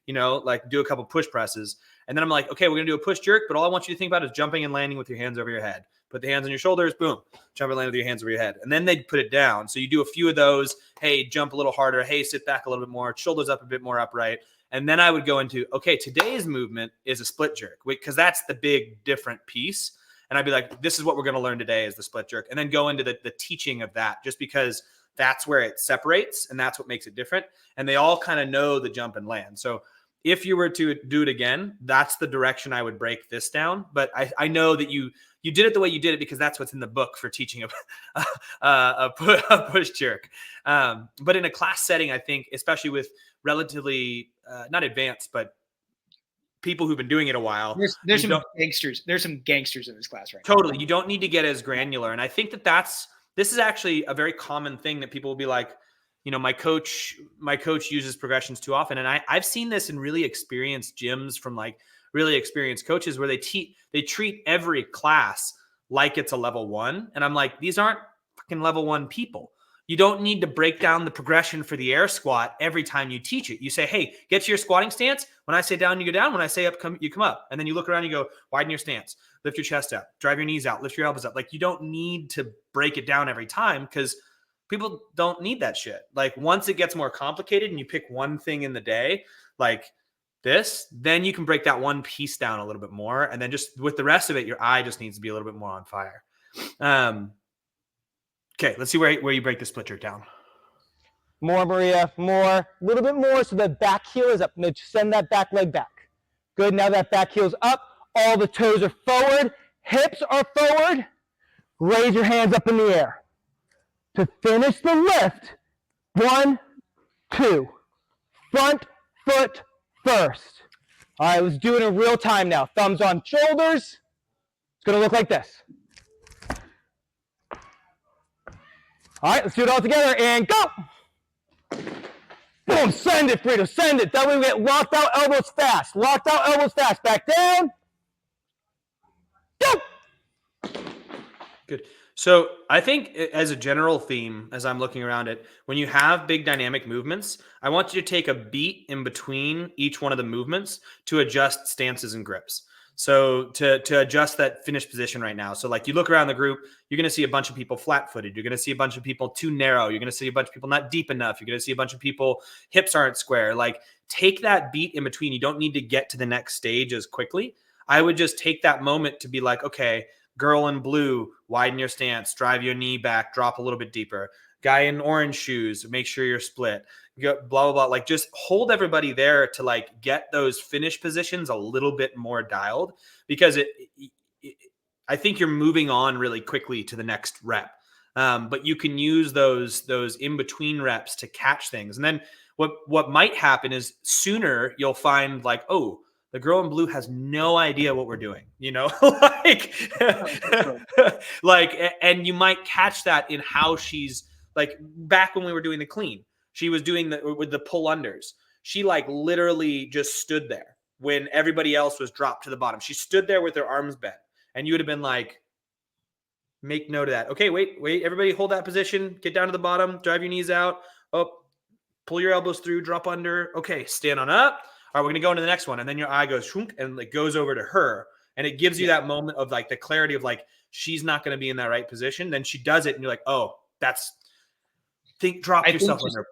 like do a couple push presses. And then I'm like, okay, we're going to do a push jerk, but all I want you to think about is jumping and landing with your hands over your head. Put the hands on your shoulders, boom, jump and land with your hands over your head. And then they'd put it down. So you do a few of those. Hey, jump a little harder. Hey, sit back a little bit more, shoulders up a bit more upright. And then I would go into, okay, today's movement is a split jerk, because that's the big different piece. And I'd be like, this is what we're going to learn today is the split jerk. And then go into the teaching of that, just because that's where it separates and that's what makes it different. And they all kind of know the jump and land. So if you were to do it again, that's the direction I would break this down. But I know that you did it the way you did it because that's what's in the book for teaching a push jerk. But in a class setting, I think, especially with relatively not advanced, but people who've been doing it a while. There's some gangsters. There's some gangsters in this class right now. Totally. You don't need to get as granular. And I think this is actually a very common thing that people will be like, my coach uses progressions too often. And I've seen this in really experienced gyms from like really experienced coaches where they treat every class like it's a level 1. And I'm like, these aren't fucking level 1 people. You don't need to break down the progression for the air squat every time you teach it. You say, hey, get to your squatting stance. When I say down, you go down. When I say up, you come up. And then you look around, you go, widen your stance, lift your chest up, drive your knees out, lift your elbows up. Like, you don't need to break it down every time because people don't need that shit. Like, once it gets more complicated and you pick one thing in the day, like this, then you can break that one piece down a little bit more. And then just with the rest of it, your eye just needs to be a little bit more on fire. Okay, let's see where you break the split jerk down. More, Maria, more, a little bit more so the back heel is up. No, send that back leg back. Good, now that back heel's up. All the toes are forward. Hips are forward. Raise your hands up in the air. To finish the lift, 1, 2. Front foot first. All right, let's do it in real time now. Thumbs on shoulders. It's going to look like this. All right, let's do it all together and go. Boom, send it, Frito, send it. That way we get locked out elbows fast. Locked out elbows fast. Back down. Go. Good. So I think as a general theme, as I'm looking around it, when you have big dynamic movements, I want you to take a beat in between each one of the movements to adjust stances and grips. So to adjust that finished position right now. So like you look around the group, you're going to see a bunch of people flat-footed. You're going to see a bunch of people too narrow. You're going to see a bunch of people not deep enough. You're going to see a bunch of people hips aren't square. Like, take that beat in between. You don't need to get to the next stage as quickly. I would just take that moment to be like, okay, girl in blue, widen your stance, drive your knee back, drop a little bit deeper. Guy in orange shoes, make sure you're split. Blah, blah, blah. Like, just hold everybody there to like get those finish positions a little bit more dialed, because I think you're moving on really quickly to the next rep. But you can use those in between reps to catch things. And then what might happen is sooner you'll find like, oh, the girl in blue has no idea what we're doing, and you might catch that in how she's like, back when we were doing the clean, she was doing with the pull unders. She like literally just stood there when everybody else was dropped to the bottom. She stood there with her arms bent, and you would have been like, make note of that. Okay, wait, everybody hold that position, get down to the bottom, drive your knees out, pull your elbows through, drop under. Okay, stand on up. All right, we're going to go into the next one. And then your eye goes shunk and it goes over to her. And it gives you that moment of like the clarity of like, she's not going to be in that right position. Then she does it and you're like, oh, drop yourself under.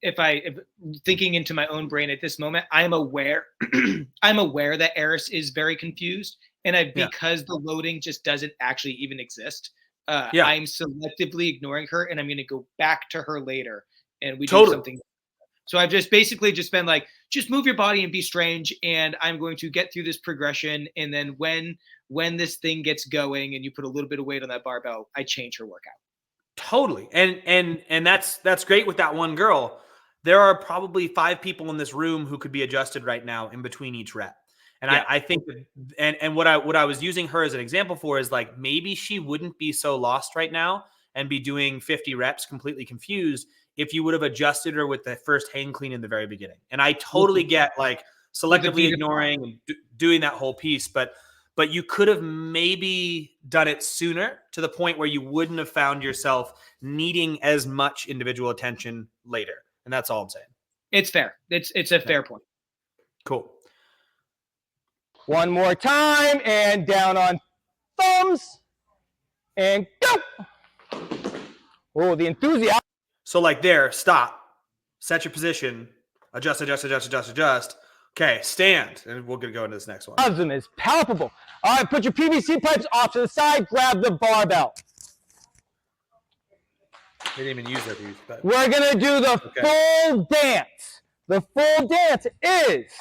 If thinking into my own brain at this moment, I'm aware that Eris is very confused. And because the loading just doesn't actually even exist, I'm selectively ignoring her, and I'm going to go back to her later and we do something. So I've just basically just been like, just move your body and be strange. And I'm going to get through this progression. And then when this thing gets going and you put a little bit of weight on that barbell, I change her workout. Totally. And that's great with that one girl. There are probably 5 people in this room who could be adjusted right now in between each rep. And I think, and what I was using her as an example for is like, maybe she wouldn't be so lost right now and be doing 50 reps completely confused if you would have adjusted her with the first hang clean in the very beginning. And I totally get like selectively ignoring and doing that whole piece, but you could have maybe done it sooner to the point where you wouldn't have found yourself needing as much individual attention later. And that's all I'm saying. It's fair. It's a fair point. Cool. One more time, and down on thumbs, and go. Oh, the enthusiasm. So like there, stop, set your position, adjust, adjust, adjust, adjust, adjust. Okay, stand, and we're gonna go into this next one. Is palpable. All right, put your PVC pipes off to the side, grab the barbell. They didn't even use their PVC pipe. We're gonna do the full dance. The full dance is.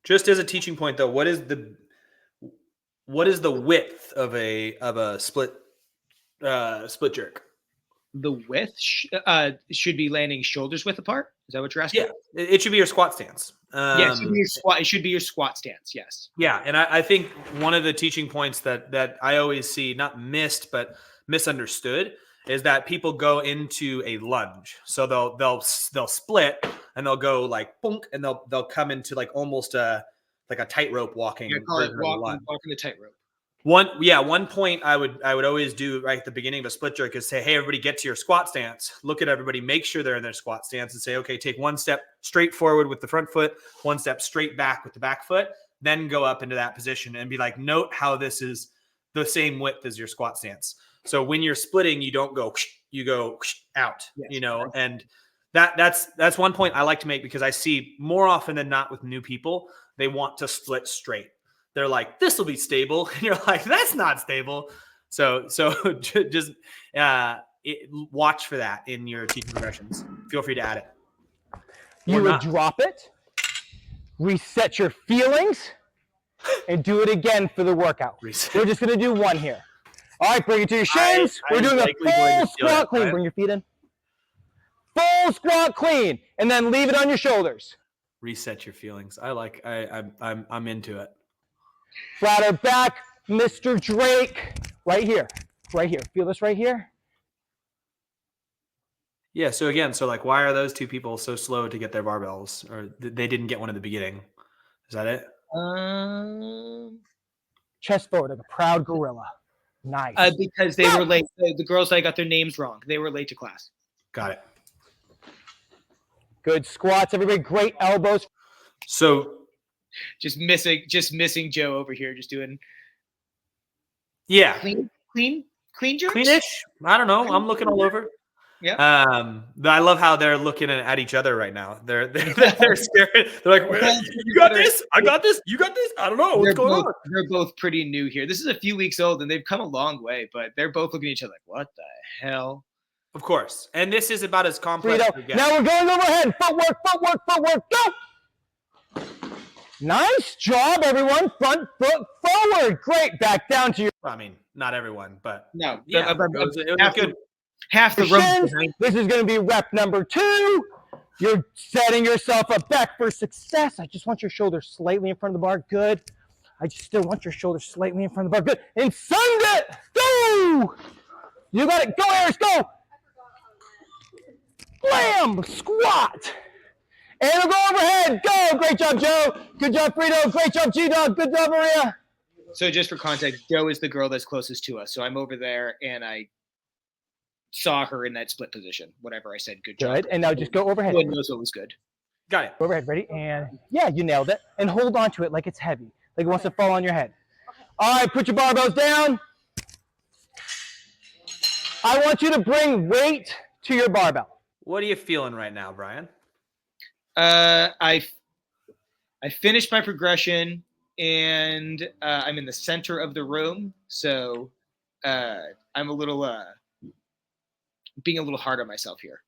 Just as a teaching point, though, what is the width of a split jerk? The width should be landing shoulders width apart. Is that what you're asking? Yeah, it should be your squat stance. Yeah, it should be your squat. It should be your squat stance. Yes. Yeah, and I think one of the teaching points that I always see, not missed but misunderstood, is that people go into a lunge. So they'll split and they'll go like boom, and they'll come into like almost a tightrope walking. Yeah, call it walking the tightrope. One point I would always do right at the beginning of a split jerk is say, hey, everybody get to your squat stance. Look at everybody, make sure they're in their squat stance, and say, okay, take one step straight forward with the front foot, one step straight back with the back foot, then go up into that position and be like, note how this is the same width as your squat stance. So when you're splitting, you don't go, you go out, yes, and that's one point I like to make, because I see more often than not with new people, they want to split straight. They're like, this will be stable. And you're like, that's not stable. So just watch for that in your teaching progressions. Feel free to add it. You would drop it, reset your feelings, and do it again for the workout. Reset. We're just going to do one here. All right, bring it to your shins. We're doing a full squat clean. Bring your feet in. Full squat clean, and then leave it on your shoulders. Reset your feelings. I'm into it. Flatter back, Mr. Drake. Right here. Right here. Feel this right here? Yeah, so again, like, why are those two people so slow to get their barbells? Or they didn't get one in the beginning? Is that it? Chest forward like a proud gorilla. Nice. Because they were late. The girls that got their names wrong. They were late to class. Got it. Good squats, everybody. Great elbows. So just missing Joe over here, just doing clean jerks? Cleanish. I don't know. I'm looking all over. Yeah. I love how they're looking at each other right now. They're scared. They're like, you got this. I got this. You got this. I don't know what's going on. They're both pretty new here. This is a few weeks old, and they've come a long way. But they're both looking at each other like, what the hell? Of course. And this is about as complex as it gets. Now we're going overhead. Footwork, go. Nice job, everyone. Front foot forward. Great. Back down to your. I mean, not everyone, but no. Yeah, it was good. Half the room. This is going to be rep number 2. You're setting yourself up back for success. I just want your shoulders slightly in front of the bar. Good. I just still want your shoulders slightly in front of the bar. Good. And send it. Go. You got it. Go, Harris. Go. Blam. Squat. And we'll go overhead. Go. Great job, Joe. Good job, Frito. Great job, G-Dog. Good job, Maria. So just for context, Joe is the girl that's closest to us. So I'm over there, and I saw her in that split position. Whatever I said, good job. Good. And now just go overhead. Everyone knows what was good. Got it. Overhead, ready? And yeah, you nailed it. And hold on to it like it's heavy, like it wants to fall on your head. All right, put your barbells down. I want you to bring weight to your barbell. What are you feeling right now, Brian? I finished my progression, and I'm in the center of the room, so I'm a little being a little hard on myself here.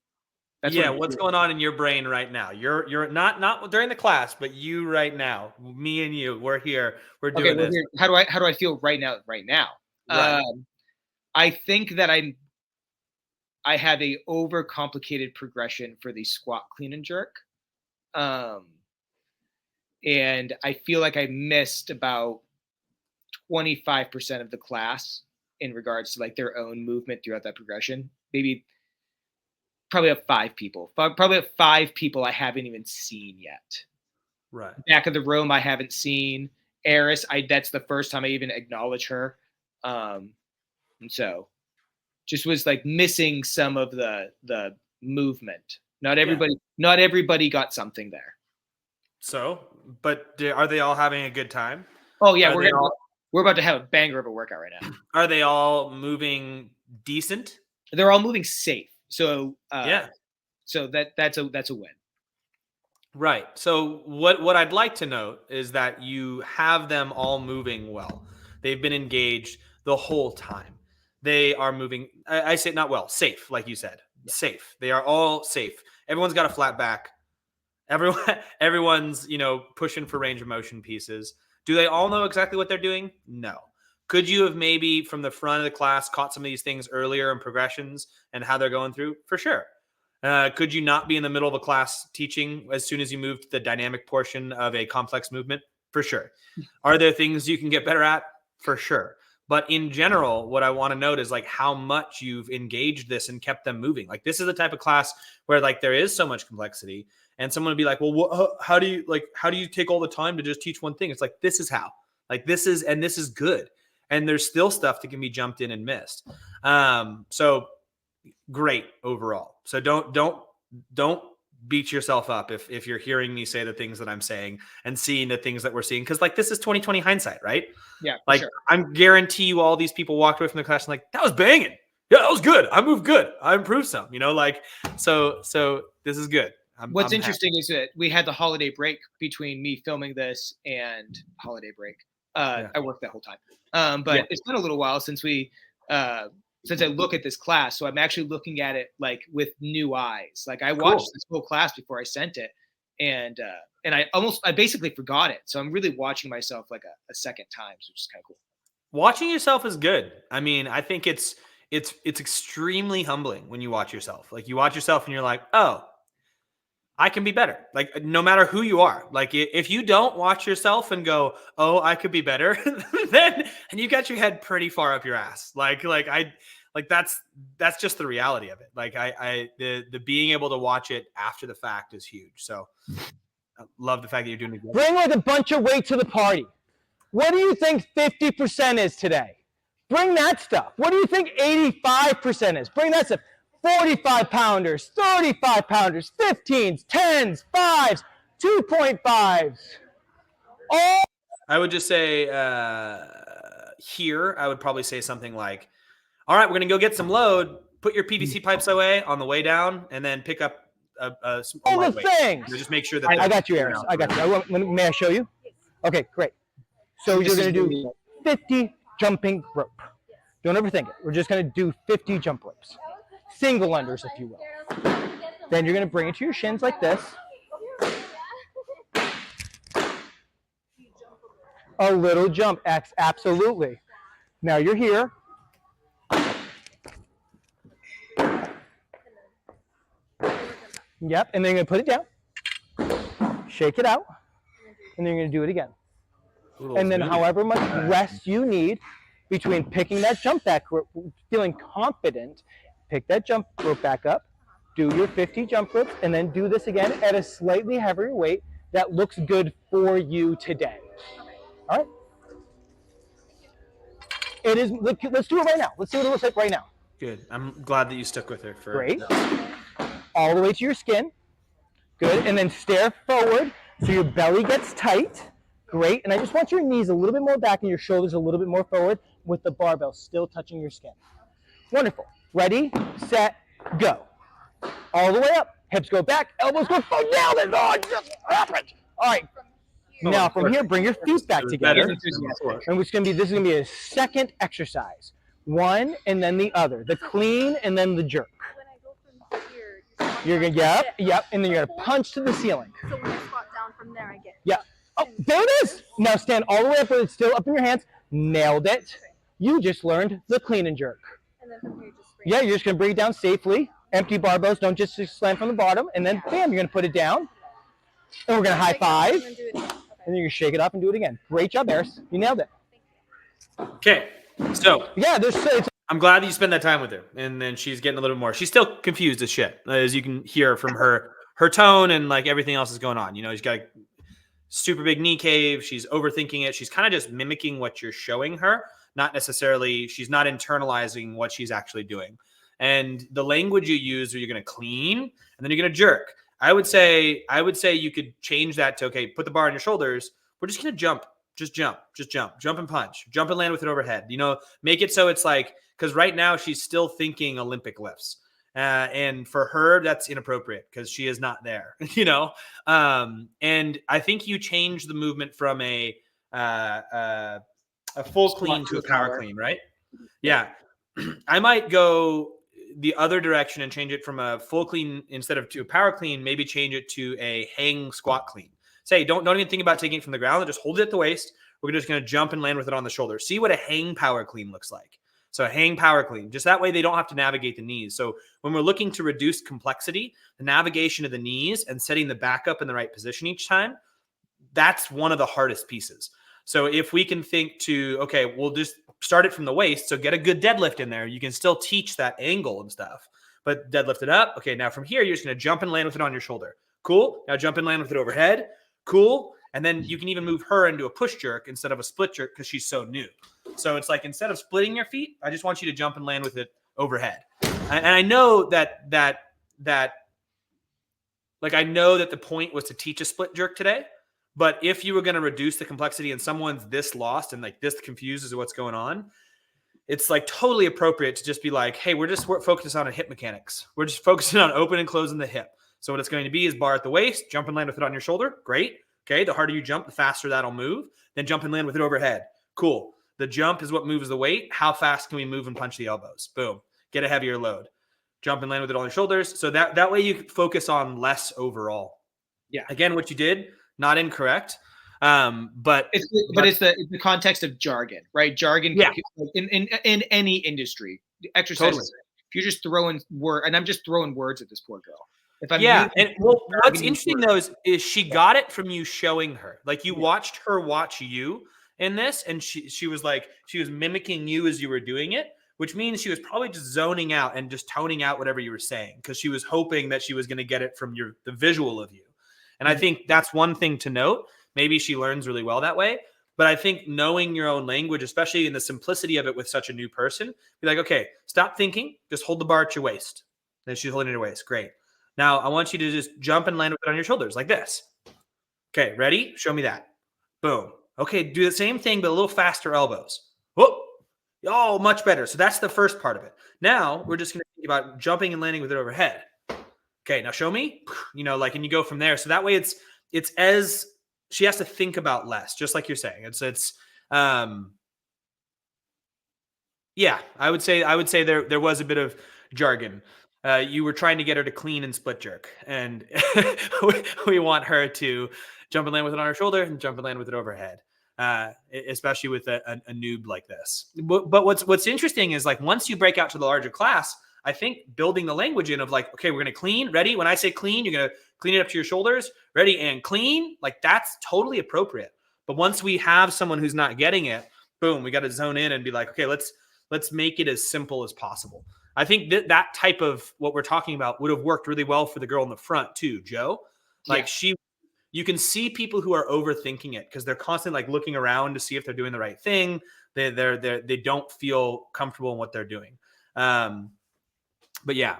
That's what's going on in your brain right now? You're not during the class, but you right now, me and you, we're here. We're doing this. How do I feel right now? Right now, right. I think that I have a overcomplicated progression for the squat, clean, and jerk. And I feel like I missed about 25% of the class in regards to like their own movement throughout that progression. Probably have 5 people. Probably have 5 people I haven't even seen yet. Right. Back of the room, I haven't seen. Eris, that's the first time I even acknowledge her. And so just was like missing some of the movement. Not everybody got something there. So, but are they all having a good time? Oh yeah, Are we're about to have a banger of a workout right now. Are they all moving decent? They're all moving safe. So Yeah. So that's a win. Right. So what I'd like to note is that you have them all moving well. They've been engaged the whole time. They are moving. I say not well, safe, like you said, safe. They are all safe. Everyone's got a flat back. Everyone's pushing for range of motion pieces. Do they all know exactly what they're doing? No. Could you have maybe from the front of the class caught some of these things earlier in progressions and how they're going through? For sure. Could you not be in the middle of a class teaching as soon as you move to the dynamic portion of a complex movement? For sure. Are there things you can get better at? For sure. But in general, what I want to note is like how much you've engaged this and kept them moving. Like this is the type of class where like there is so much complexity, and someone would be like, well, how do you take all the time to just teach one thing? It's like, this is how, like this is good. And there's still stuff that can be jumped in and missed. So great overall. So don't beat yourself up if you're hearing me say the things that I'm saying and seeing the things that we're seeing. Cause like, this is 2020 hindsight, right? Yeah. Like sure. I'm guarantee you all these people walked away from the class and like, that was banging. Yeah, that was good. I moved good. I improved some, like, so this is good. What's I'm interesting is that we had the holiday break between me filming this and holiday break. I worked that whole time. But it's been a little while since I look at this class. So I'm actually looking at it like with new eyes. Like I watched this whole class before I sent it. And I basically forgot it. So I'm really watching myself like a second time, which is kind of cool. Watching yourself is good. I mean, I think it's extremely humbling when you watch yourself. Like you watch yourself and you're like, oh, I can be better. Like no matter who you are, like if you don't watch yourself and go, oh, I could be better, then and you got your head pretty far up your ass. That's just the reality of it. Like the being able to watch it after the fact is huge. So I love the fact that you're doing it. Bring like a bunch of weight to the party. What do you think 50% is today? Bring that stuff. What do you think 85% is? Bring that stuff. 45 pounders, 35 pounders, 15s, 10s, 5s, 2.5s. I would just say here, I would probably say something like, all right, we're going to go get some load. Put your PVC pipes away on the way down and then pick up a lightweight. Things. Just make sure that I got you, Eris. I got you. May I show you? Okay, great. So you're going to do 50 jumping rope. Don't overthink it. We're just going to do 50 jump ropes. Single unders, if you will. Then you're going to bring it to your shins like this. A little jump, absolutely. Now you're here. Yep, and then you're going to put it down. Shake it out. And then you're going to do it again. And then however much rest you need between picking that jump back, feeling confident, pick that jump rope back up, do your 50 jump ropes, and then do this again at a slightly heavier weight that looks good for you today. All right? It is. Let's do it right now. Let's see what it looks like right now. Good. I'm glad that you stuck with her. Great. All the way to your skin. Good. And then stare forward so your belly gets tight. Great. And I just want your knees a little bit more back and your shoulders a little bit more forward with the barbell still touching your skin. Wonderful. Ready, set, go. All the way up. Hips go back. Elbows go forward. Nailed it. Oh, it just happened. All right. Now from here, bring your feet back together. And this is going to be a second exercise. One and then the other. The clean and then the jerk. You're going to, yep. And then you're going to punch to the ceiling. So when I squat down from there, I get. Yeah. Oh, there it is. Now stand all the way up with it still up in your hands. Nailed it. You just learned the clean and jerk. And then from here, just yeah, you're just going to bring it down safely. Empty barbells. Don't just slam from the bottom. And then, bam, you're going to put it down. And we're going to high five. And then you're going to shake it up and do it again. Great job, Eris. You nailed it. Okay. So. Yeah, I'm glad that you spent that time with her. And then she's getting a little more. She's still confused as shit, as you can hear from her tone and like everything else is going on. She's got a super big knee cave. She's overthinking it. She's kind of just mimicking what you're showing her. Not necessarily, she's not internalizing what she's actually doing. And the language you use, are you're going to clean and then you're going to jerk. I would say you could change that to, okay, put the bar on your shoulders. We're just going to jump. Just jump and punch, jump and land with it overhead. Make it so it's like, because right now she's still thinking Olympic lifts. And for her, that's inappropriate because she is not there, and I think you change the movement from a full clean to a power clean, right? Yeah. I might go the other direction and change it from a full clean instead of to a power clean, maybe change it to a hang squat clean. Say, don't even think about taking it from the ground. Just hold it at the waist. We're just going to jump and land with it on the shoulder. See what a hang power clean looks like. So a hang power clean, just that way they don't have to navigate the knees. So when we're looking to reduce complexity, the navigation of the knees and setting the back up in the right position each time, that's one of the hardest pieces. So if we can think to, okay, we'll just start it from the waist. So get a good deadlift in there. You can still teach that angle and stuff, but deadlift it up. Okay, now from here, you're just going to jump and land with it on your shoulder. Cool. Now jump and land with it overhead. Cool. And then you can even move her into a push jerk instead of a split jerk because she's so new. So it's like, instead of splitting your feet, I just want you to jump and land with it overhead. And I know that I know that the point was to teach a split jerk today, but if you were going to reduce the complexity and someone's this lost and like this confused as to what's going on, it's like totally appropriate to just be like, hey, we're focused on hip mechanics. We're just focusing on open and closing the hip. So what it's going to be is bar at the waist, jump and land with it on your shoulder. Great. Okay. The harder you jump, the faster that'll move. Then jump and land with it overhead. Cool. The jump is what moves the weight. How fast can we move and punch the elbows? Boom. Get a heavier load. Jump and land with it on your shoulders. So that way you focus on less overall. Yeah. Again, what you did, not incorrect. But it's the context of jargon, right? Jargon. Yeah. In any industry, exercise. Totally. If you're just throwing word, and I'm just throwing words at this poor girl. If I'm what's interesting though is she got it from you showing her. Like you watched her watch you in this, and she was mimicking you as you were doing it, which means she was probably just zoning out and just toning out whatever you were saying because she was hoping that she was going to get it from the visual of you. And I think that's one thing to note. Maybe she learns really well that way. But I think knowing your own language, especially in the simplicity of it with such a new person, be like, okay, stop thinking. Just hold the bar at your waist. Then she's holding it at her waist. Great. Now I want you to just jump and land with it on your shoulders like this. Okay, ready? Show me that. Boom. Okay, do the same thing, but a little faster elbows. Whoop. Oh, much better. So that's the first part of it. Now we're just going to think about jumping and landing with it overhead. Okay, now show me, and you go from there. So that way it's as she has to think about less, just like you're saying. Yeah, I would say there was a bit of jargon. You were trying to get her to clean and split jerk, and we want her to jump and land with it on her shoulder and jump and land with it overhead, especially with a noob like this. But what's interesting is like once you break out to the larger class, I think building the language in of like, okay, we're going to clean, ready? When I say clean, you're going to clean it up to your shoulders, ready and clean. Like that's totally appropriate. But once we have someone who's not getting it, boom, we got to zone in and be like, okay, let's make it as simple as possible. I think that type of what we're talking about would have worked really well for the girl in the front too, Joe. Like you can see people who are overthinking it because they're constantly like looking around to see if they're doing the right thing. They don't feel comfortable in what they're doing. But yeah,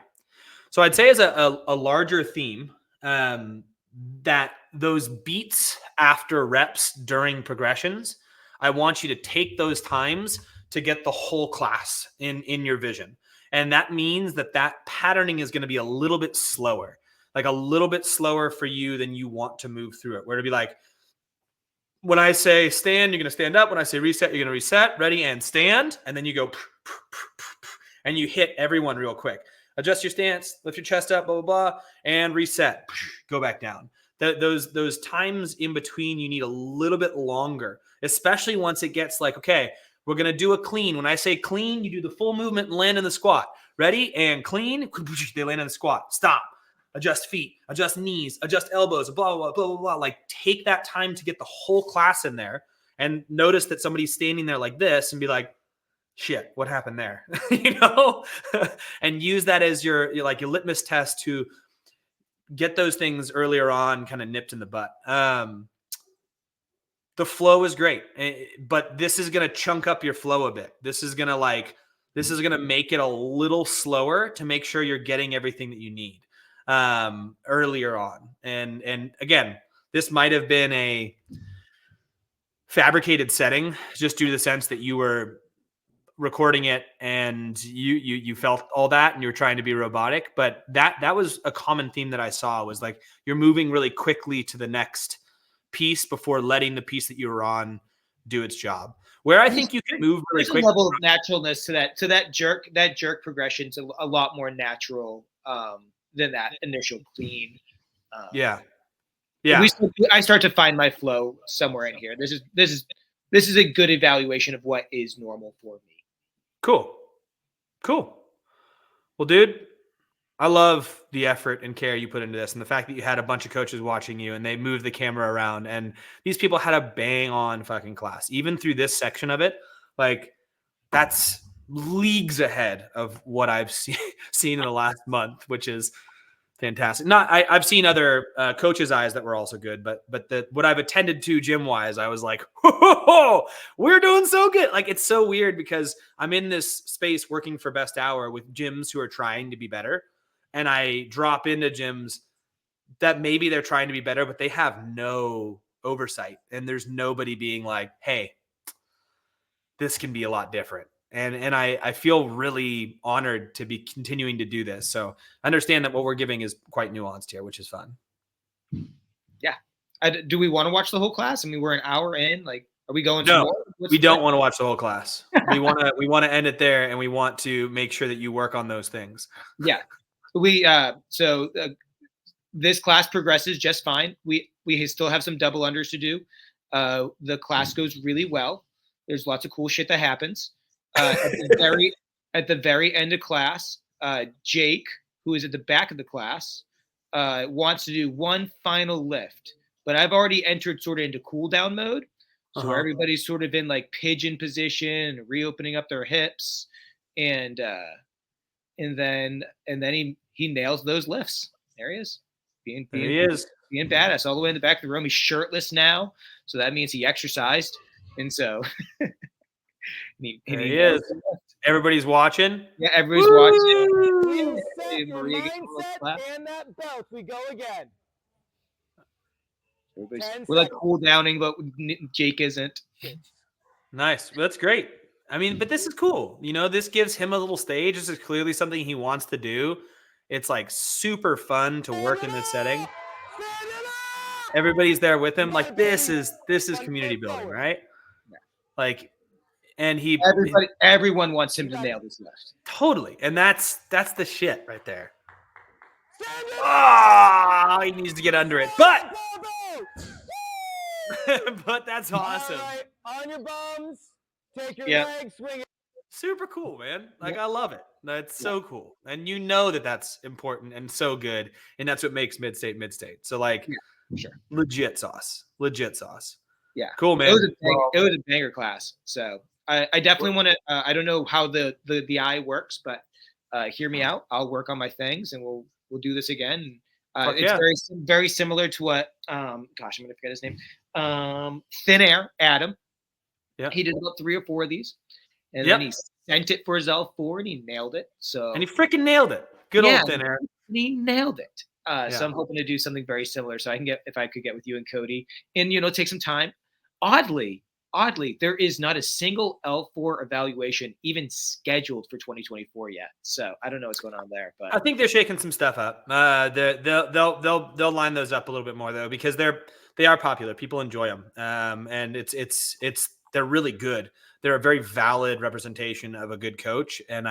so I'd say as a larger theme, that those beats after reps during progressions, I want you to take those times to get the whole class in your vision. And that means that patterning is going to be a little bit slower, like a little bit slower for you than you want to move through it. Where to be like, when I say stand, you're going to stand up. When I say reset, you're going to reset, ready and stand. And then you go, and you hit everyone real quick. Adjust your stance, lift your chest up, blah, blah, blah, and reset. Go back down. Those times in between, you need a little bit longer, especially once it gets like, okay, we're going to do a clean. When I say clean, you do the full movement and land in the squat. Ready and clean. They land in the squat. Stop. Adjust feet, adjust knees, adjust elbows, blah, blah, blah, blah, blah. Like take that time to get the whole class in there and notice that somebody's standing there like this and be like, shit, what happened there? And use that as your litmus test to get those things earlier on kind of nipped in the butt. The flow is great, but this is going to chunk up your flow a bit. This is going to This is going to make it a little slower to make sure you're getting everything that you need earlier on. And again, this might have been a fabricated setting just due to the sense that you were recording it and you felt all that and you were trying to be robotic. But that was a common theme that I saw, was like you're moving really quickly to the next piece before letting the piece that you were on do its job. Where I think you can move really quickly. There's a level of naturalness to that jerk. That jerk progression's a lot more natural than that initial clean. Yeah. I start to find my flow somewhere in here. This is a good evaluation of what is normal for me. Cool. Well, dude, I love the effort and care you put into this, and the fact that you had a bunch of coaches watching you and they moved the camera around, and these people had a bang on fucking class, even through this section of it. Like, that's leagues ahead of what I've seen in the last month, which is fantastic. I've seen other coaches' eyes that were also good, but what I've attended to gym wise, I was like, we're doing so good. Like, it's so weird because I'm in this space working for Best Hour with gyms who are trying to be better, and I drop into gyms that maybe they're trying to be better, but they have no oversight, and there's nobody being like, hey, this can be a lot different. And I feel really honored to be continuing to do this. So I understand that what we're giving is quite nuanced here, which is fun. Yeah. Do we want to watch the whole class? I mean, we're an hour in. Like, are we going? No, we don't want to watch the whole class. We want to end it there, and we want to make sure that you work on those things. Yeah. This class progresses just fine. We still have some double unders to do. The class goes really well. There's lots of cool shit that happens. At the very end of class, Jake, who is at the back of the class, wants to do one final lift. But I've already entered sort of into cool down mode. So everybody's sort of in like pigeon position, reopening up their hips, and then he nails those lifts. There he is. Being badass all the way in the back of the room. He's shirtless now, so that means he exercised, and so he is. Everybody's watching. Yeah, everybody's watching. Your mindset and that belt. We go again. We're like cool downing, but Jake isn't. Nice. Well, that's great. I mean, but this is cool. You know, this gives him a little stage. This is clearly something he wants to do. It's like super fun to work in this setting. Everybody's there with him. Like, this is community building, right? Like, and everyone wants him to nail this lift. Totally. And that's the shit right there. Oh, he needs to get under it. But but that's awesome. All right, on your bums, take your legs, swing it. Super cool, man. Like, I love it. That's so cool. And you know that that's important and so good. And that's what makes Mid-State Mid-State. So, like, sure. Legit sauce. Yeah. Cool, man. It was a banger class. So I definitely want to, I don't know how the eye works, but hear me out. I'll work on my things and we'll do this again. It's very similar to what, I'm going to forget his name. Thin Air, Adam. Yeah. He did about 3 or 4 of these. And then he sent it for his L4 and he nailed it. And he freaking nailed it. Good old Thin Air. He nailed it. So I'm hoping to do something very similar. So I can if I could get with you and Cody and, take some time. Oddly, there is not a single L4 evaluation even scheduled for 2024 yet. So I don't know what's going on there, but I think they're shaking some stuff up. They'll line those up a little bit more though, because they are popular. People enjoy them. And they're really good. They're a very valid representation of a good coach. And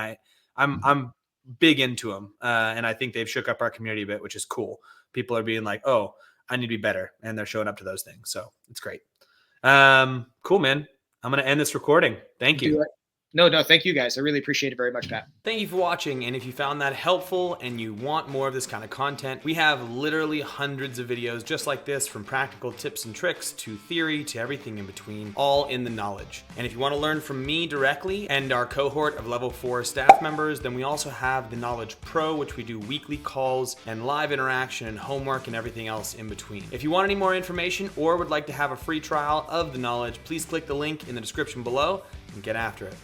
I'm big into them. And I think they've shook up our community a bit, which is cool. People are being like, oh, I need to be better. And they're showing up to those things. So it's great. Cool, man. I'm going to end this recording. Thank you. No, thank you guys. I really appreciate it very much, Pat. Thank you for watching. And if you found that helpful and you want more of this kind of content, we have literally hundreds of videos just like this, from practical tips and tricks to theory to everything in between, all in the knowledge. And if you want to learn from me directly and our cohort of level 4 staff members, then we also have the Knowledge Pro, which we do weekly calls and live interaction and homework and everything else in between. If you want any more information or would like to have a free trial of the knowledge, please click the link in the description below and get after it.